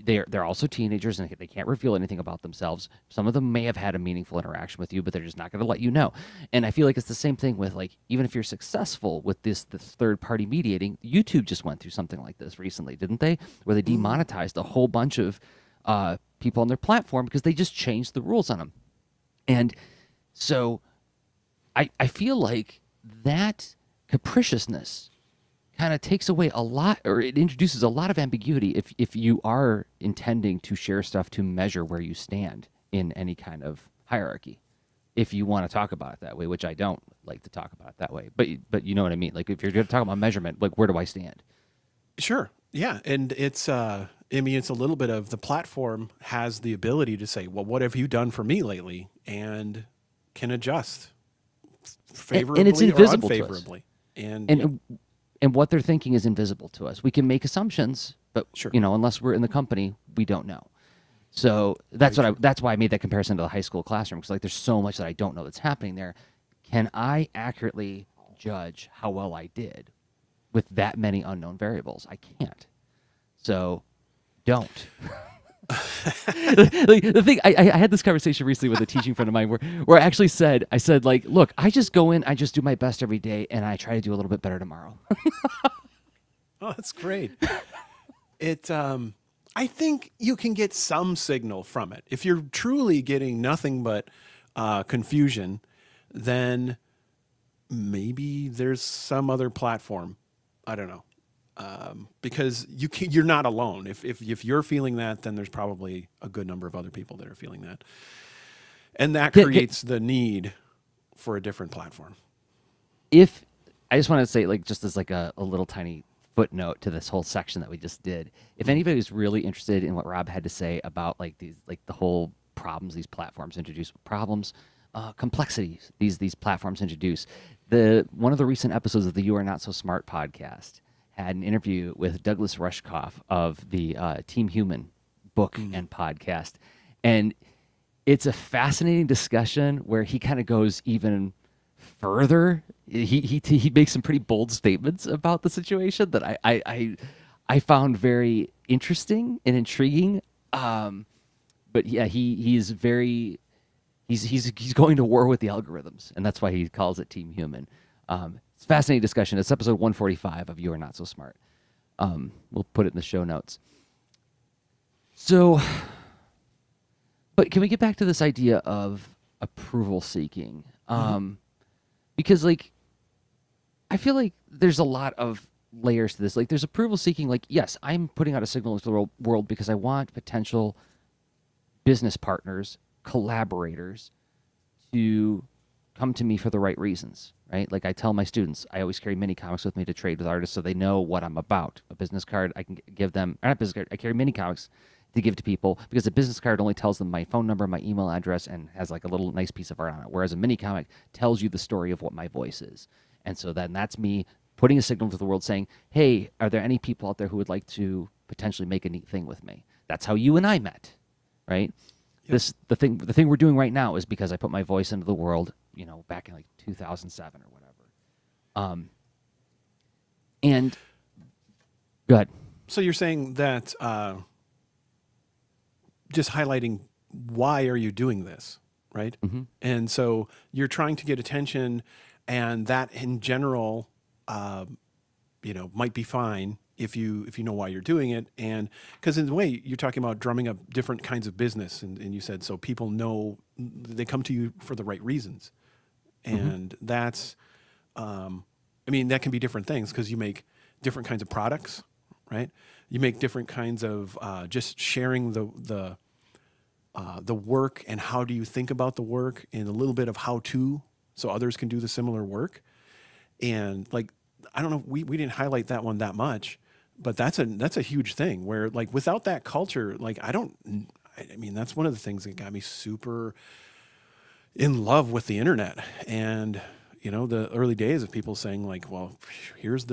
They're also teenagers, and they can't reveal anything about themselves. Some of them may have had a meaningful interaction with you, but they're just not going to let you know. And I feel like it's the same thing with, like, even if you're successful with this third-party mediating, YouTube just went through something like this recently, didn't they? Where they demonetized a whole bunch of people on their platform because they just changed the rules on them. And so I feel like that capriciousness kind of takes away a lot, or it introduces a lot of ambiguity if you are intending to share stuff to measure where you stand in any kind of hierarchy, if you want to talk about it that way, which I don't like to talk about it that way, but you know what I mean? Like, if you're going to talk about measurement, like, where do I stand? Sure. Yeah. And it's a little bit of the platform has the ability to say, well, what have you done for me lately? And can adjust favorably, and it's invisible or unfavorably. To us. And what they're thinking is invisible to us. We can make assumptions, but sure, unless we're in the company, we don't know. So that's why I made that comparison to the high school classroom, because, like, there's so much that I don't know that's happening there. Can I accurately judge how well I did with that many unknown variables? I can't. So don't. Like, the thing, I had this conversation recently with a teaching friend of mine where I actually said, like, look, I just go in, I just do my best every day, and I try to do a little bit better tomorrow. Oh, that's great. I think you can get some signal from it. If you're truly getting nothing but confusion, then maybe there's some other platform. I don't know. Because you're not alone. If you're feeling that, then there's probably a good number of other people that are feeling that. And that creates the need for a different platform. I just want to say, like, just as like a little tiny footnote to this whole section that we just did, if anybody's really interested in what Rob had to say about, like, these, like, the whole problems these platforms introduce, complexities these platforms introduce, one of the recent episodes of the You Are Not So Smart podcast had an interview with Douglas Rushkoff of the Team Human book and podcast. And it's a fascinating discussion where he kind of goes even further. He makes some pretty bold statements about the situation that I found very interesting and intriguing. But yeah, he's going to war with the algorithms, and that's why he calls it Team Human. It's a fascinating discussion. It's episode 145 of You Are Not So Smart. We'll put it in the show notes. So, but can we get back to this idea of approval seeking? Because, like, I feel like there's a lot of layers to this. Like, there's approval seeking. Like, yes, I'm putting out a signal into the world because I want potential business partners, collaborators, to come to me for the right reasons, right? Like I tell my students, I always carry mini comics with me to trade with artists so they know what I'm about. A business card I can give them, or not business card, I carry mini comics to give to people because a business card only tells them my phone number, my email address, and has like a little nice piece of art on it. Whereas a mini comic tells you the story of what my voice is. And so then that's me putting a signal to the world saying, hey, are there any people out there who would like to potentially make a neat thing with me? That's how you and I met, right? Yep. The thing we're doing right now is because I put my voice into the world, back in like 2007 or whatever. And go ahead. So you're saying that just highlighting why are you doing this, right? Mm-hmm. And so you're trying to get attention, and that in general, might be fine if you know why you're doing it. And because in a way you're talking about drumming up different kinds of business, and you said so people know they come to you for the right reasons, and that's, that can be different things because you make different kinds of products, right? You make different kinds of just sharing the work and how do you think about the work and a little bit of how to so others can do the similar work. And like, I don't know, we didn't highlight that one that much, but that's a huge thing where like without that culture, like that's one of the things that got me super in love with the internet. And the early days of people saying like, well, here's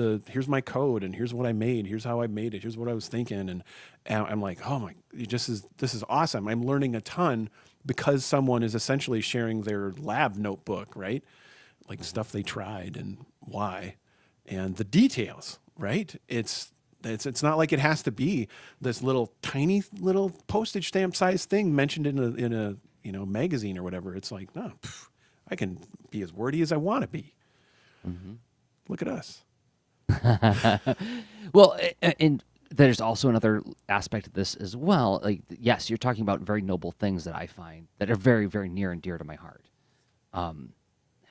my code and here's what I made. Here's how I made it. Here's what I was thinking. And I'm like, oh my, this is awesome. I'm learning a ton because someone is essentially sharing their lab notebook, right? Like stuff they tried and why, and the details, right? It's not like it has to be this little tiny little postage stamp size thing mentioned in a magazine or whatever. It's like, no, I can be as wordy as I want to be. Mm-hmm. Look at us. Well, and there's also another aspect of this as well. Like, yes, you're talking about very noble things that I find that are very, very near and dear to my heart.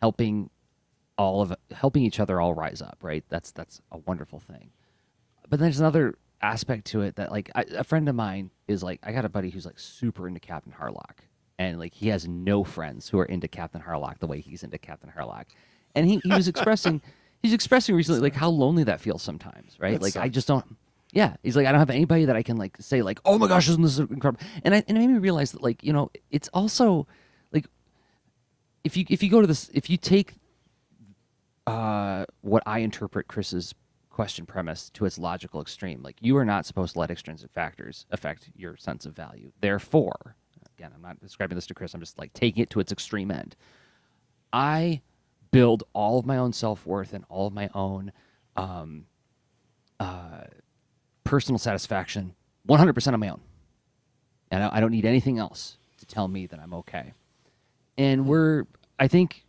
Helping each other all rise up, right? That's a wonderful thing. But there's another aspect to it that, like, a friend of mine is like, I got a buddy who's like super into Captain Harlock. And like he has no friends who are into Captain Harlock the way he's into Captain Harlock. And he was expressing recently like how lonely that feels sometimes, right? That like sucks. I just don't. Yeah, he's like I don't have anybody that I can like say like, oh my gosh, isn't this incredible? And it made me realize that like it's also like if you go to this, if you take what I interpret Chris's question premise to its logical extreme, like you are not supposed to let extrinsic factors affect your sense of value. Therefore, again, I'm not describing this to Chris. I'm just like taking it to its extreme end. I build all of my own self-worth and all of my own personal satisfaction 100% on my own. And I don't need anything else to tell me that I'm okay. And I think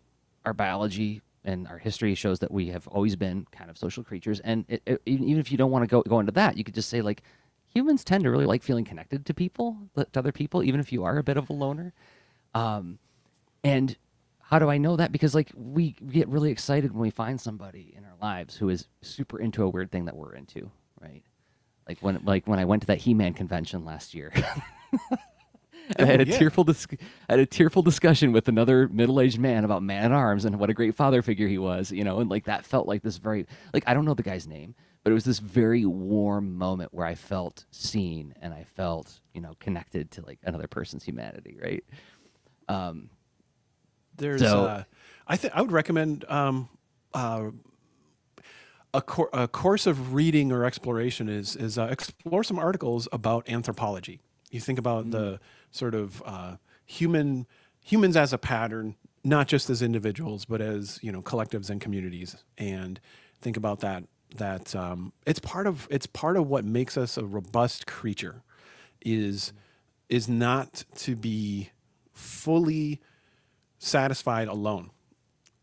our biology and our history shows that we have always been kind of social creatures. And even if you don't want to go into that, you could just say like, humans tend to really like feeling connected to other people, even if you are a bit of a loner. And how do I know that? Because like we get really excited when we find somebody in our lives who is super into a weird thing that we're into, right? Like when I went to that He-Man convention last year. I had a tearful discussion with another middle-aged man about Man-at-Arms and what a great father figure he was, and like that felt like this very, like, I don't know the guy's name, but it was this very warm moment where I felt seen and I felt, connected to like another person's humanity, right? There's, I would recommend a course of reading or exploration is explore some articles about anthropology. You think about the sort of humans as a pattern, not just as individuals, but as collectives and communities, and think about that. It's part of what makes us a robust creature, is not to be fully satisfied alone,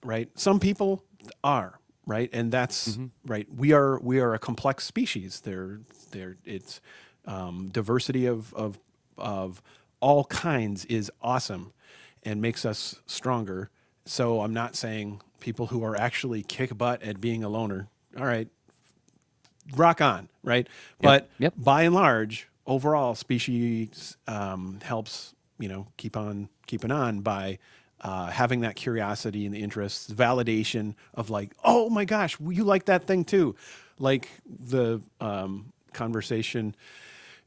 right? Some people are, right, and that's right. We are a complex species. It's diversity of all kinds is awesome and makes us stronger. So I'm not saying people who are actually kick butt at being a loner, all right, rock on, right? But by and large, overall species helps, keep on keeping on by having that curiosity and the interest, validation of like, oh my gosh, you like that thing too. Like the conversation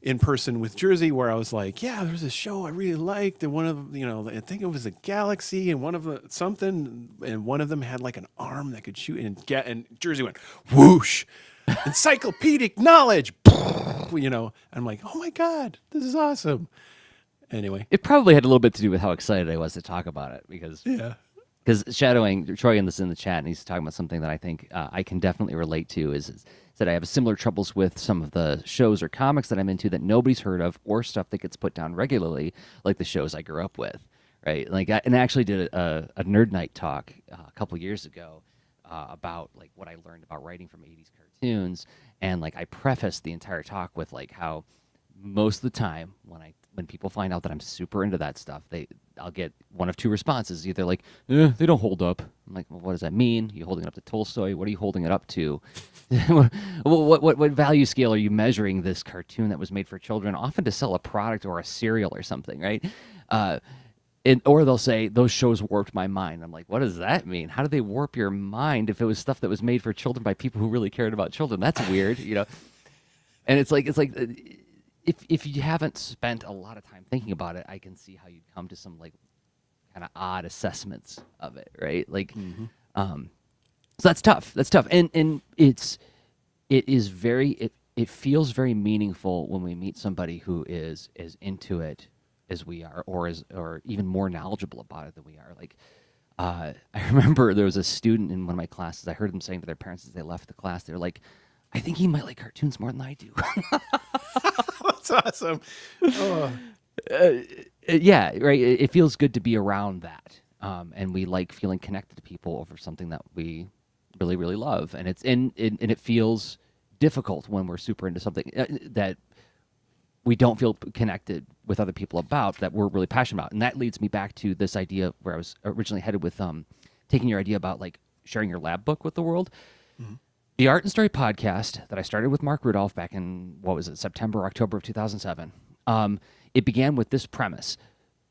in person with Jerzy where I was like, yeah, there's a show I really liked. And one of, I think it was a Galaxy and one of the something, and one of them had like an arm that could shoot and Jerzy went, whoosh, encyclopedic knowledge, I'm like, oh my God, this is awesome. Anyway, It probably had a little bit to do with how excited I was to talk about it because yeah. shadowing Troy in the chat, and he's talking about something that I think I can definitely relate to is that I have similar troubles with some of the shows or comics that I'm into that nobody's heard of, or stuff that gets put down regularly, like the shows I grew up with, right? Like, I actually did a nerd night talk a couple years ago about like what I learned about writing from '80s cartoons, and like I prefaced the entire talk with like how most of the time when people find out that I'm super into that stuff, I'll get one of two responses. Either like, they don't hold up. I'm like, well, what does that mean? You holding it up to Tolstoy? What are you holding it up to? what value scale are you measuring this cartoon that was made for children, often to sell a product or a cereal or something, right? Or they'll say, those shows warped my mind. I'm like, what does that mean? How do they warp your mind if it was stuff that was made for children by people who really cared about children? That's weird, And it's like if you haven't spent a lot of time thinking about it, I can see how you'd come to some like kind of odd assessments of it, right? Like, so that's tough. That's tough, and it feels very meaningful when we meet somebody who is as into it as we are, or even more knowledgeable about it than we are. Like, I remember there was a student in one of my classes. I heard them saying to their parents as they left the class, they're like, I think he might like cartoons more than I do. That's awesome. Oh. Yeah, right. It feels good to be around that, and we like feeling connected to people over something that we really, really love. And it feels difficult when we're super into something that we don't feel connected with other people about, that we're really passionate about. And that leads me back to this idea where I was originally headed with taking your idea about like sharing your lab book with the world. Mm-hmm. The Art and Story podcast that I started with Mark Rudolph back in, September, October of 2007, it began with this premise.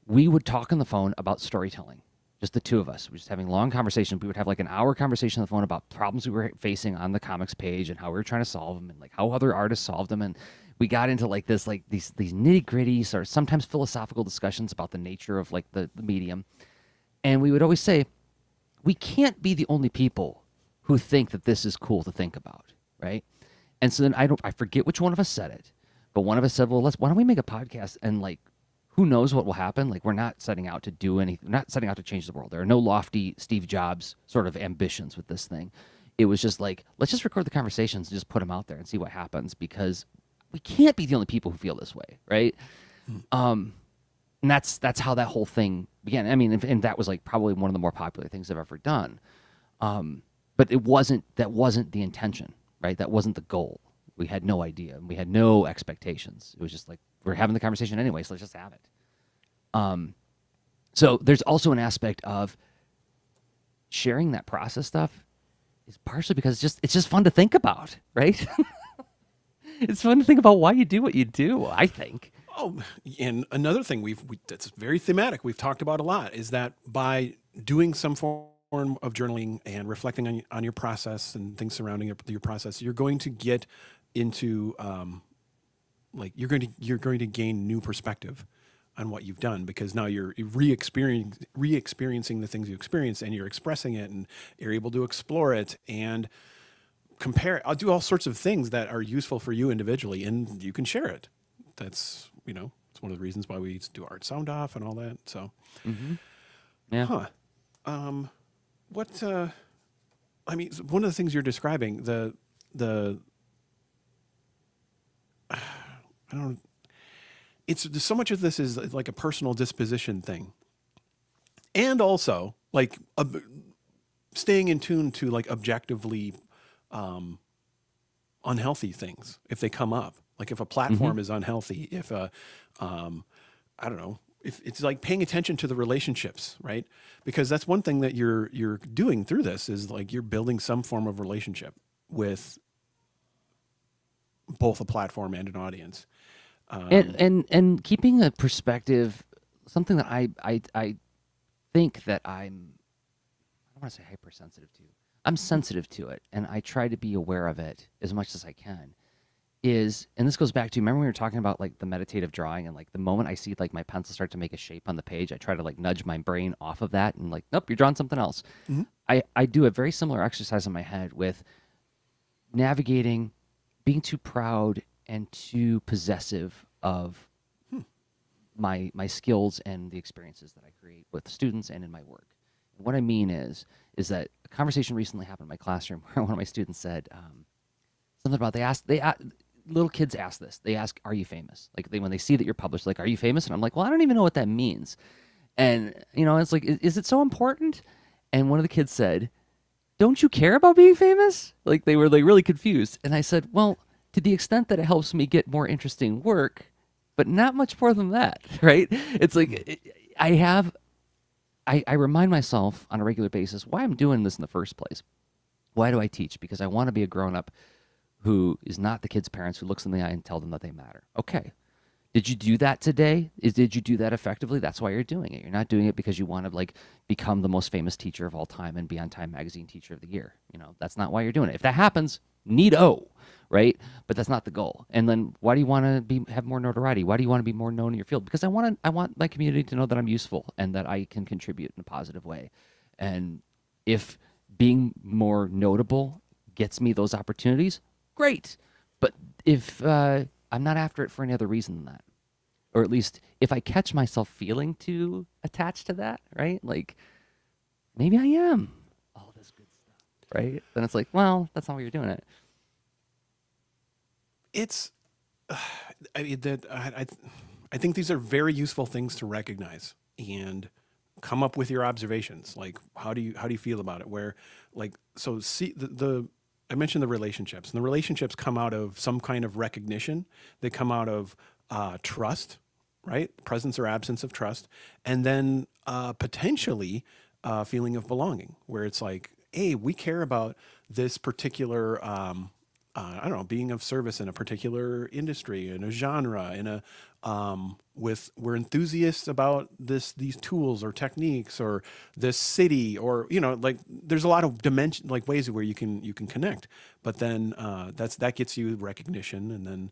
We would talk on the phone about storytelling, just the two of us. We were just having long conversations. We would have like an hour conversation on the phone about problems we were facing on the comics page and how we were trying to solve them and like how other artists solved them. And we got into like this, like these nitty gritty, sort of sometimes philosophical discussions about the nature of like the medium. And we would always say, we can't be the only people who think that this is cool to think about, right? And so then I forget which one of us said it, but one of us said, well, why don't we make a podcast, and like, who knows what will happen? Like, we're not setting out to do anything, we're not setting out to change the world. There are no lofty Steve Jobs sort of ambitions with this thing. It was just like, let's just record the conversations and just put them out there and see what happens, because we can't be the only people who feel this way, right? And that's how that whole thing began. I mean, and that was like probably one of the more popular things I've ever done. But that wasn't the intention, right? That wasn't the goal. We had no idea, and we had no expectations. It was just like, we're having the conversation anyway, so let's just have it. So there's also an aspect of sharing that process stuff is partially because it's just fun to think about, right? It's fun to think about why you do what you do, I think. Oh, and another thing that's very thematic, we've talked about a lot, is that by doing some form of journaling and reflecting on your process and things surrounding your process, you're going to get into like you're going to gain new perspective on what you've done, because now you're re-experiencing the things you experienced, and you're expressing it, and you're able to explore it and compare it. I'll do all sorts of things that are useful for you individually, and you can share it. That's, it's one of the reasons why we do Art Sound Off and all that. So, yeah. What, I mean, one of the things you're describing, I don't, it's so much of this is like a personal disposition thing. And also like staying in tune to like objectively unhealthy things if they come up. Like if a platform is unhealthy, if I don't know, if it's like paying attention to the relationships, right? Because that's one thing that you're doing through this is like you're building some form of relationship with both a platform and an audience. And keeping a perspective, something that I think that I don't want to say hypersensitive to. I'm sensitive to it, and I try to be aware of it as much as I can. And this goes back to, remember when we were talking about like the meditative drawing, and like the moment I see like my pencil start to make a shape on the page, I try to like nudge my brain off of that and like, nope, you're drawing something else. Mm-hmm. I do a very similar exercise in my head with navigating being too proud and too possessive of my skills and the experiences that I create with students and in my work. And what I mean is that a conversation recently happened in my classroom where one of my students said something about little kids ask this. They ask, "Are you famous?" Like when they see that you're published, like, "Are you famous?" And I'm like, "Well, I don't even know what that means." And it's like, is it so important? And one of the kids said, "Don't you care about being famous?" Like they were like really confused. And I said, "Well, to the extent that it helps me get more interesting work, but not much more than that," right? It's like I remind myself on a regular basis why I'm doing this in the first place. Why do I teach? Because I want to be a grown-up who is not the kid's parents, who looks in the eye and tell them that they matter. Okay. Did you do that today? Did you do that effectively? That's why you're doing it. You're not doing it because you want to like become the most famous teacher of all time and be on Time Magazine Teacher of the Year. That's not why you're doing it. If that happens, neato, right? But that's not the goal. And then why do you want to have more notoriety? Why do you want to be more known in your field? Because I want my community to know that I'm useful and that I can contribute in a positive way. And if being more notable gets me those opportunities, great. But if I'm not after it for any other reason than that, or at least if I catch myself feeling too attached to that, right? Like maybe I am all this good stuff, right? Then it's like, well, that's not why you're doing it. It's, I mean, I think these are very useful things to recognize and come up with your observations. Like, how do you feel about it? Where, like, so see I mentioned the relationships, and the relationships come out of some kind of recognition. They come out of trust, right? Presence or absence of trust, and then potentially a feeling of belonging, where it's like, hey, we care about this particular, I don't know, being of service in a particular industry, in a genre, in a we're enthusiasts about these tools or techniques or this city, or like there's a lot of dimension, like ways where you can connect. But then that gets you recognition, and then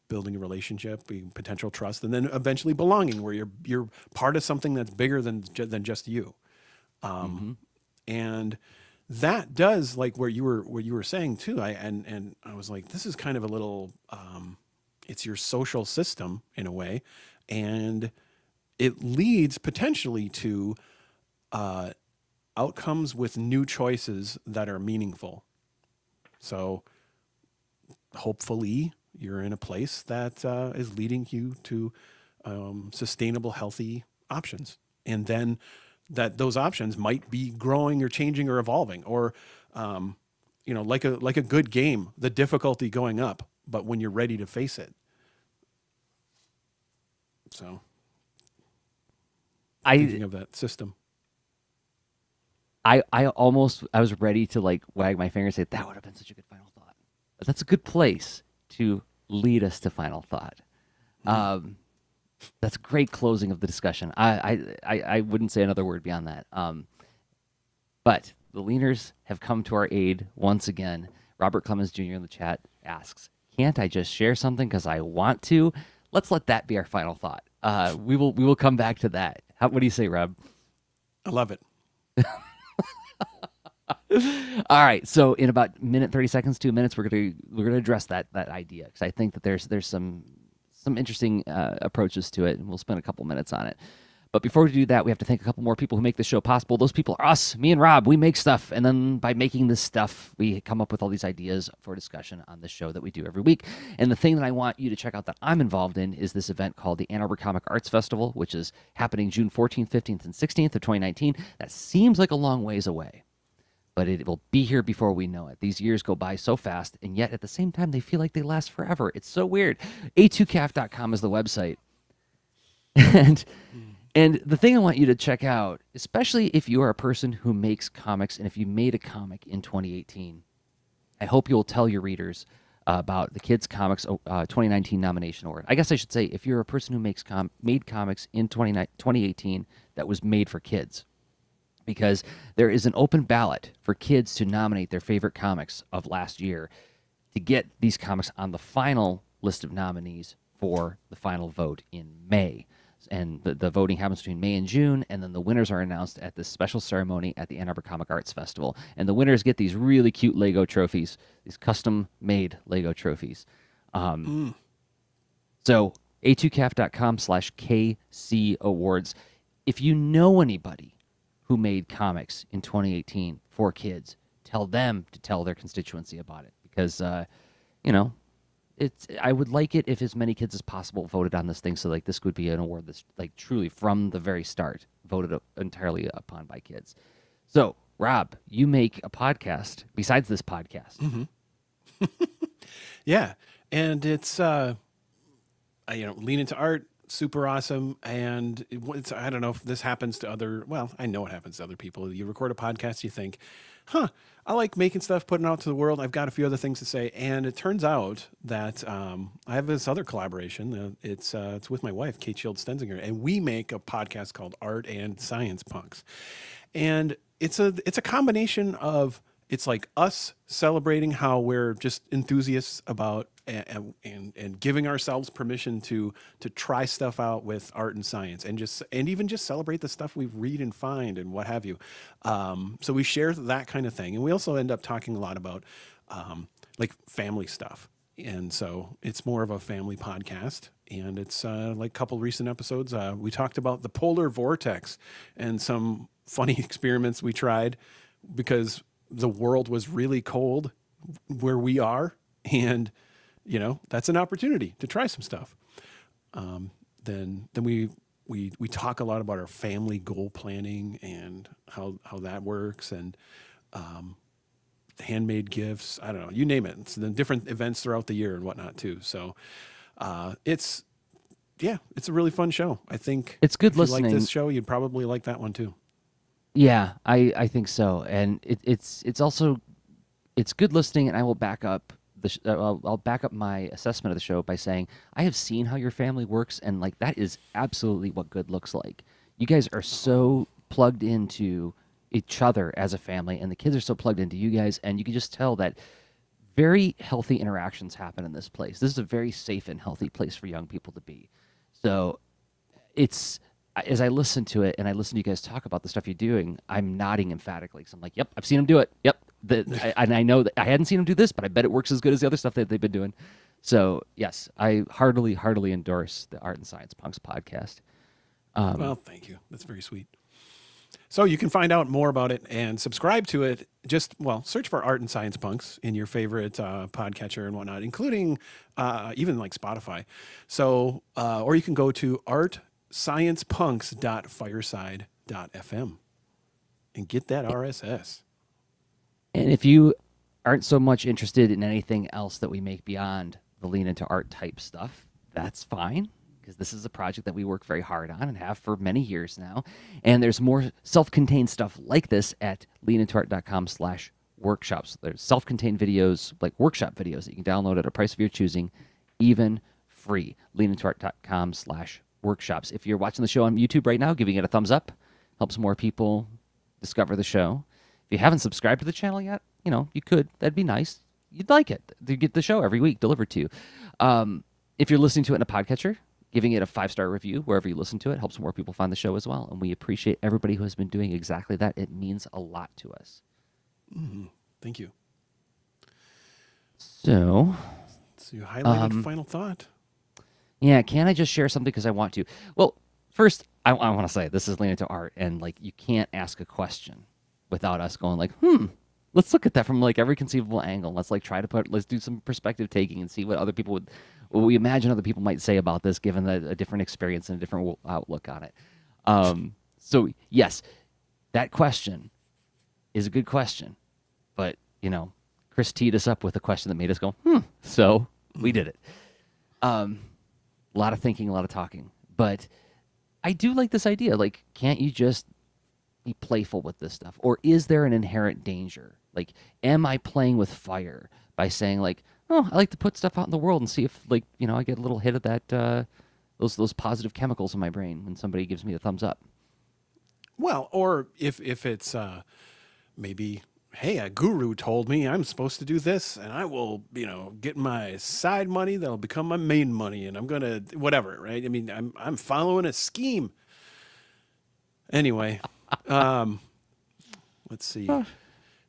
building a relationship, being potential trust, and then eventually belonging, where you're part of something that's bigger than just you. And that does, like what you were saying too. And I was like, this is kind of a little, it's your social system in a way, and it leads potentially to outcomes with new choices that are meaningful. So hopefully you're in a place that is leading you to sustainable, healthy options, and then that those options might be growing or changing or evolving, or like a good game, the difficulty going up, but when you're ready to face it. So thinking of that system. I was ready to like wag my finger and say that would have been such a good final thought. But that's a good place to lead us to final thought. That's a great closing of the discussion. I wouldn't say another word beyond that. But the leaners have come to our aid once again. Robert Clemens Jr. in the chat asks, "Can't I just share something because I want to?" Let's let that be our final thought. We will come back to that. What do you say, Rob? I love it. All right. So in about 30 seconds, 2 minutes, we're gonna address that idea, because I think that there's some interesting approaches to it, and we'll spend a couple minutes on it. But before we do that, we have to thank a couple more people who make this show possible. Those people are us, me and Rob. We make stuff, and then by making this stuff, we come up with all these ideas for discussion on this show that we do every week. And the thing that I want you to check out that I'm involved in is this event called the Ann Arbor Comic Arts Festival, which is happening June 14th, 15th, and 16th of 2019. That seems like a long ways away, but it will be here before we know it. These years go by so fast, and yet at the same time, they feel like they last forever. It's so weird. a2caf.com is the website. And the thing I want you to check out, especially if you are a person who makes comics, and if you made a comic in 2018, I hope you'll tell your readers about the Kids Comics 2019 nomination award. I guess I should say, if you're a person who made comics in 2018 that was made for kids, because there is an open ballot for kids to nominate their favorite comics of last year to get these comics on the final list of nominees for the final vote in May. And the voting happens between May and June, and then the winners are announced at this special ceremony at the Ann Arbor Comic Arts Festival. And the winners get these really cute Lego trophies, these custom-made Lego trophies. So a2caf.com/KC Awards. If you know anybody who made comics in 2018 for kids, tell them to tell their constituency about it, because I would like it if as many kids as possible voted on this thing, so like this would be an award that's like truly from the very start voted entirely upon by kids. So Rob, you make a podcast besides this podcast. Mm-hmm. Yeah, and it's Lean Into Art, super awesome. And I don't know if this happens to I know it happens to other people. You record a podcast, you think, I like making stuff, putting it out to the world. I've got a few other things to say. And it turns out that I have this other collaboration. It's with my wife, Kate Shield Stenzinger, and we make a podcast called Art and Science Punks. And it's a combination of, it's like us celebrating how we're just enthusiasts about and giving ourselves permission to try stuff out with art and science, and even just celebrate the stuff we read and find and what have you. So we share that kind of thing, and we also end up talking a lot about like family stuff. And so it's more of a family podcast, and it's like a couple recent episodes. We talked about the polar vortex and some funny experiments we tried because the world was really cold where we are, and that's an opportunity to try some stuff. Then we talk a lot about our family goal planning and how that works, and handmade gifts. I don't know, you name it. It's the different events throughout the year and whatnot too. So it's a really fun show. I think it's good if you listening. like this show, you'd probably like that one too. Yeah, I think so, and it's also good listening. And I will back up I'll back up my assessment of the show by saying I have seen how your family works, and like that is absolutely what good looks like. You guys are so plugged into each other as a family, and the kids are so plugged into you guys, and you can just tell that very healthy interactions happen in this place. This is a very safe and healthy place for young people to be. So it's, as I listen to it and I listen to you guys talk about the stuff you're doing, I'm nodding emphatically because I'm like, yep, I've seen them do it. Yep. And I know that I hadn't seen them do this, but I bet it works as good as the other stuff that they've been doing. So yes, I heartily endorse the Art and Science Punks podcast. Well, thank you. That's very sweet. So you can find out more about it and subscribe to it. Just, search for Art and Science Punks in your favorite podcatcher and whatnot, including even like Spotify. So, or you can go to artsciencepunks.fireside.fm and get that RSS. And if you aren't so much interested in anything else that we make beyond the Lean Into Art type stuff, that's fine, because this is a project that we work very hard on and have for many years now. And there's more self-contained stuff like this at leanintoart.com/workshops. There's self-contained videos, like workshop videos, that you can download at a price of your choosing, even free. leanintoart.com/workshops. If you're watching the show on YouTube right now, giving it a thumbs up helps more people discover the show. If you haven't subscribed to the channel yet, you could. That'd be nice. You'd like it. You get the show every week delivered to you. If you're listening to it in a podcatcher, giving it a 5-star review wherever you listen to it helps more people find the show as well. And we appreciate everybody who has been doing exactly that. It means a lot to us. Mm-hmm. Thank you. So you highlighted final thought. Yeah, can I just share something because I want to? Well, first, I want to say this is Lean Into Art, and like you can't ask a question without us going like, let's look at that from like every conceivable angle. Let's do some perspective taking and see what other people what we imagine other people might say about this, given a different experience and a different outlook on it. So yes, that question is a good question, but Chris teed us up with a question that made us go, so we did it. A lot of thinking, a lot of talking, but I do like this idea. Like, can't you just be playful with this stuff? Or is there an inherent danger? Like, am I playing with fire by saying like, oh, I like to put stuff out in the world and see if, like, I get a little hit of that, those positive chemicals in my brain when somebody gives me a thumbs up. Well, or if it's maybe, hey, a guru told me I'm supposed to do this, and I will, get my side money that'll become my main money, and I'm gonna whatever, right? I mean, I'm following a scheme. Anyway, let's see.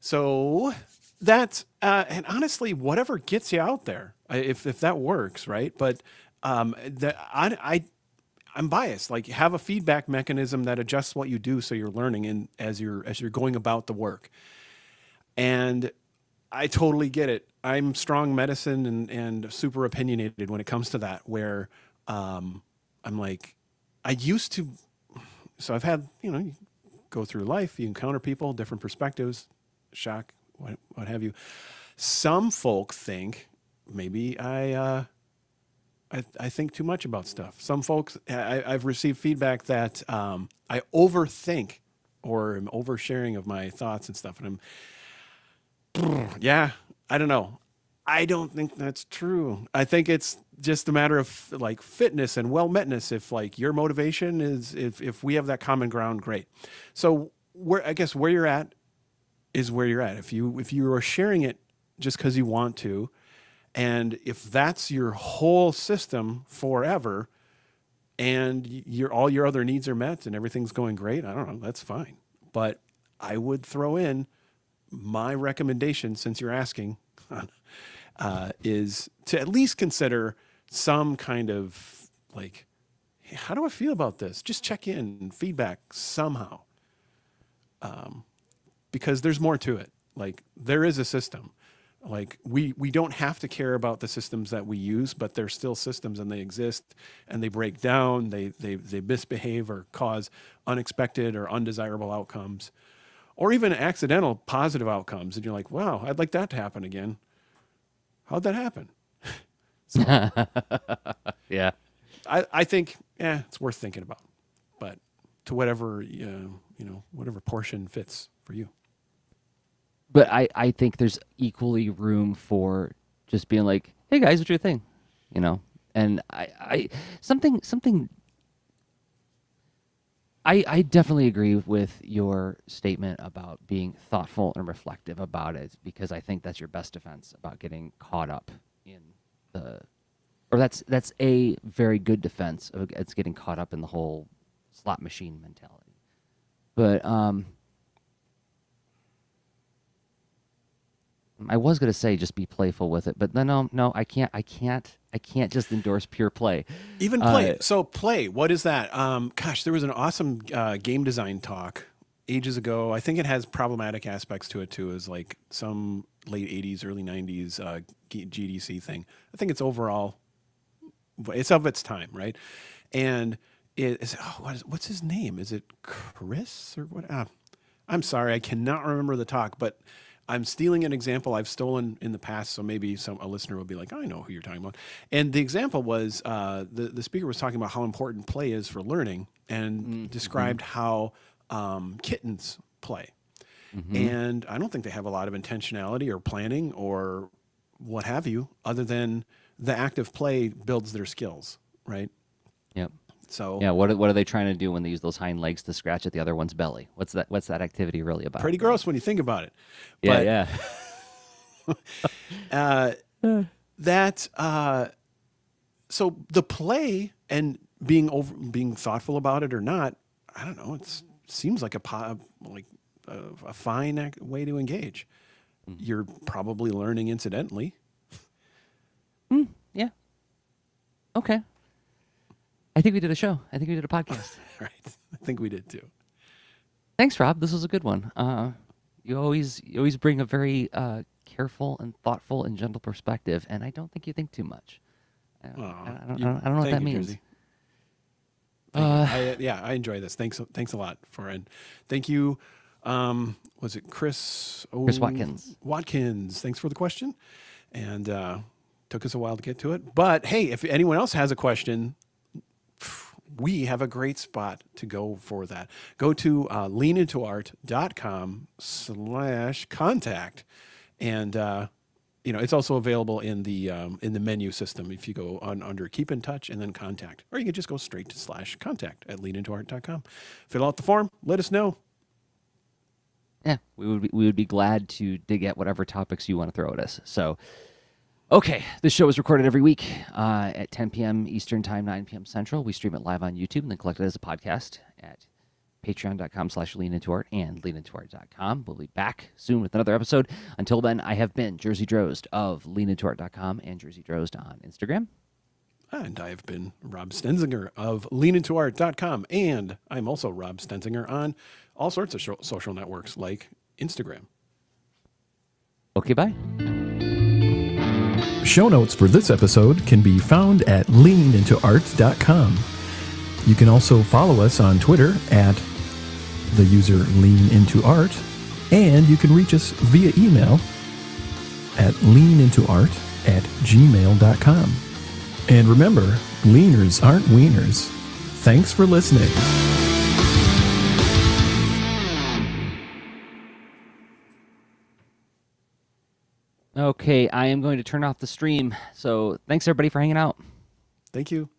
So that's and honestly, whatever gets you out there, if that works, right? But I'm biased. Like, have a feedback mechanism that adjusts what you do so you're learning and as you're going about the work. And I totally get it. I'm strong medicine and super opinionated when it comes to that, where I'm like, I used to. So I've had, you go through life, you encounter people, different perspectives, shock, what have you. Some folk think maybe I think too much about stuff. Some folks, I've received feedback that I overthink or am oversharing of my thoughts and stuff. And yeah, I don't know. I don't think that's true. I think it's just a matter of like fitness and well-metness. If like your motivation is, if we have that common ground, great. So I guess where you're at is where you're at. If you are sharing it just because you want to, and if that's your whole system forever, and all your other needs are met and everything's going great, I don't know, that's fine. But I would throw in my recommendation, since you're asking, is to at least consider some kind of like, hey, how do I feel about this? Just check in, feedback somehow, because there's more to it. Like, there is a system. Like, we don't have to care about the systems that we use, but they're still systems, and they exist, and they break down, they misbehave or cause unexpected or undesirable outcomes, or even accidental positive outcomes. And you're like, wow, I'd like that to happen again. How'd that happen? So, Yeah. I think, it's worth thinking about, but to whatever, whatever portion fits for you. But I think there's equally room for just being like, hey guys, what's your thing? And I something I definitely agree with your statement about being thoughtful and reflective about it, because I think that's your best defense about getting caught up in or that's a very good defense of it's getting caught up in the whole slot machine mentality. But I was gonna say just be playful with it, but no, I can't just endorse pure play. Even play. So play. What is that? Gosh, there was an awesome game design talk ages ago. I think it has problematic aspects to it too. Is like some late '80s, early '90s GDC thing. I think it's overall, it's of its time, right? And what's his name? Is it Chris or what? I'm sorry, I cannot remember the talk, but I'm stealing an example I've stolen in the past, so maybe a listener will be like, I know who you're talking about. And the example was the speaker was talking about how important play is for learning, and described how kittens play. And I don't think they have a lot of intentionality or planning or what have you, other than the act of play builds their skills, right? Yep. So yeah, what are they trying to do when they use those hind legs to scratch at the other one's belly? What's that activity really about? Pretty gross when you think about it. Yeah, but, so the play and being thoughtful about it or not, I don't know. It seems like a fine way to engage. You're probably learning incidentally. Yeah. Okay. I think we did a show. I think we did a podcast. Right. I think we did too. Thanks, Rob. This was a good one. You always bring a very careful and thoughtful and gentle perspective, and I don't think you think too much. I don't know what that means. I enjoy this. Thanks a lot and thank you. Was it Chris Watkins? Watkins. Thanks for the question, and took us a while to get to it. But hey, if anyone else has a question, we have a great spot to go for that. Go to leanintoart.com/contact and it's also available in the menu system if you go under Keep in Touch and then Contact, or you can just go straight to /contact at leanintoart.com. Fill out the form. Let us know. Yeah, we would be glad to dig at whatever topics you want to throw at us. So, okay, this show is recorded every week at 10 p.m. Eastern Time, 9 p.m. Central. We stream it live on YouTube and then collect it as a podcast at patreon.com/leanintoart and leanintoart.com. We'll be back soon with another episode. Until then, I have been Jerzy Drozd of leanintoart.com and Jerzy Drozd on Instagram. And I have been Rob Stenzinger of leanintoart.com. And I'm also Rob Stenzinger on all sorts of social networks like Instagram. Okay, bye. Show notes for this episode can be found at leanintoart.com. You can also follow us on Twitter at the user leanintoart, and you can reach us via email at leanintoart@gmail.com. And remember, leaners aren't wieners. Thanks for listening. Okay, I am going to turn off the stream. So thanks everybody for hanging out. Thank you.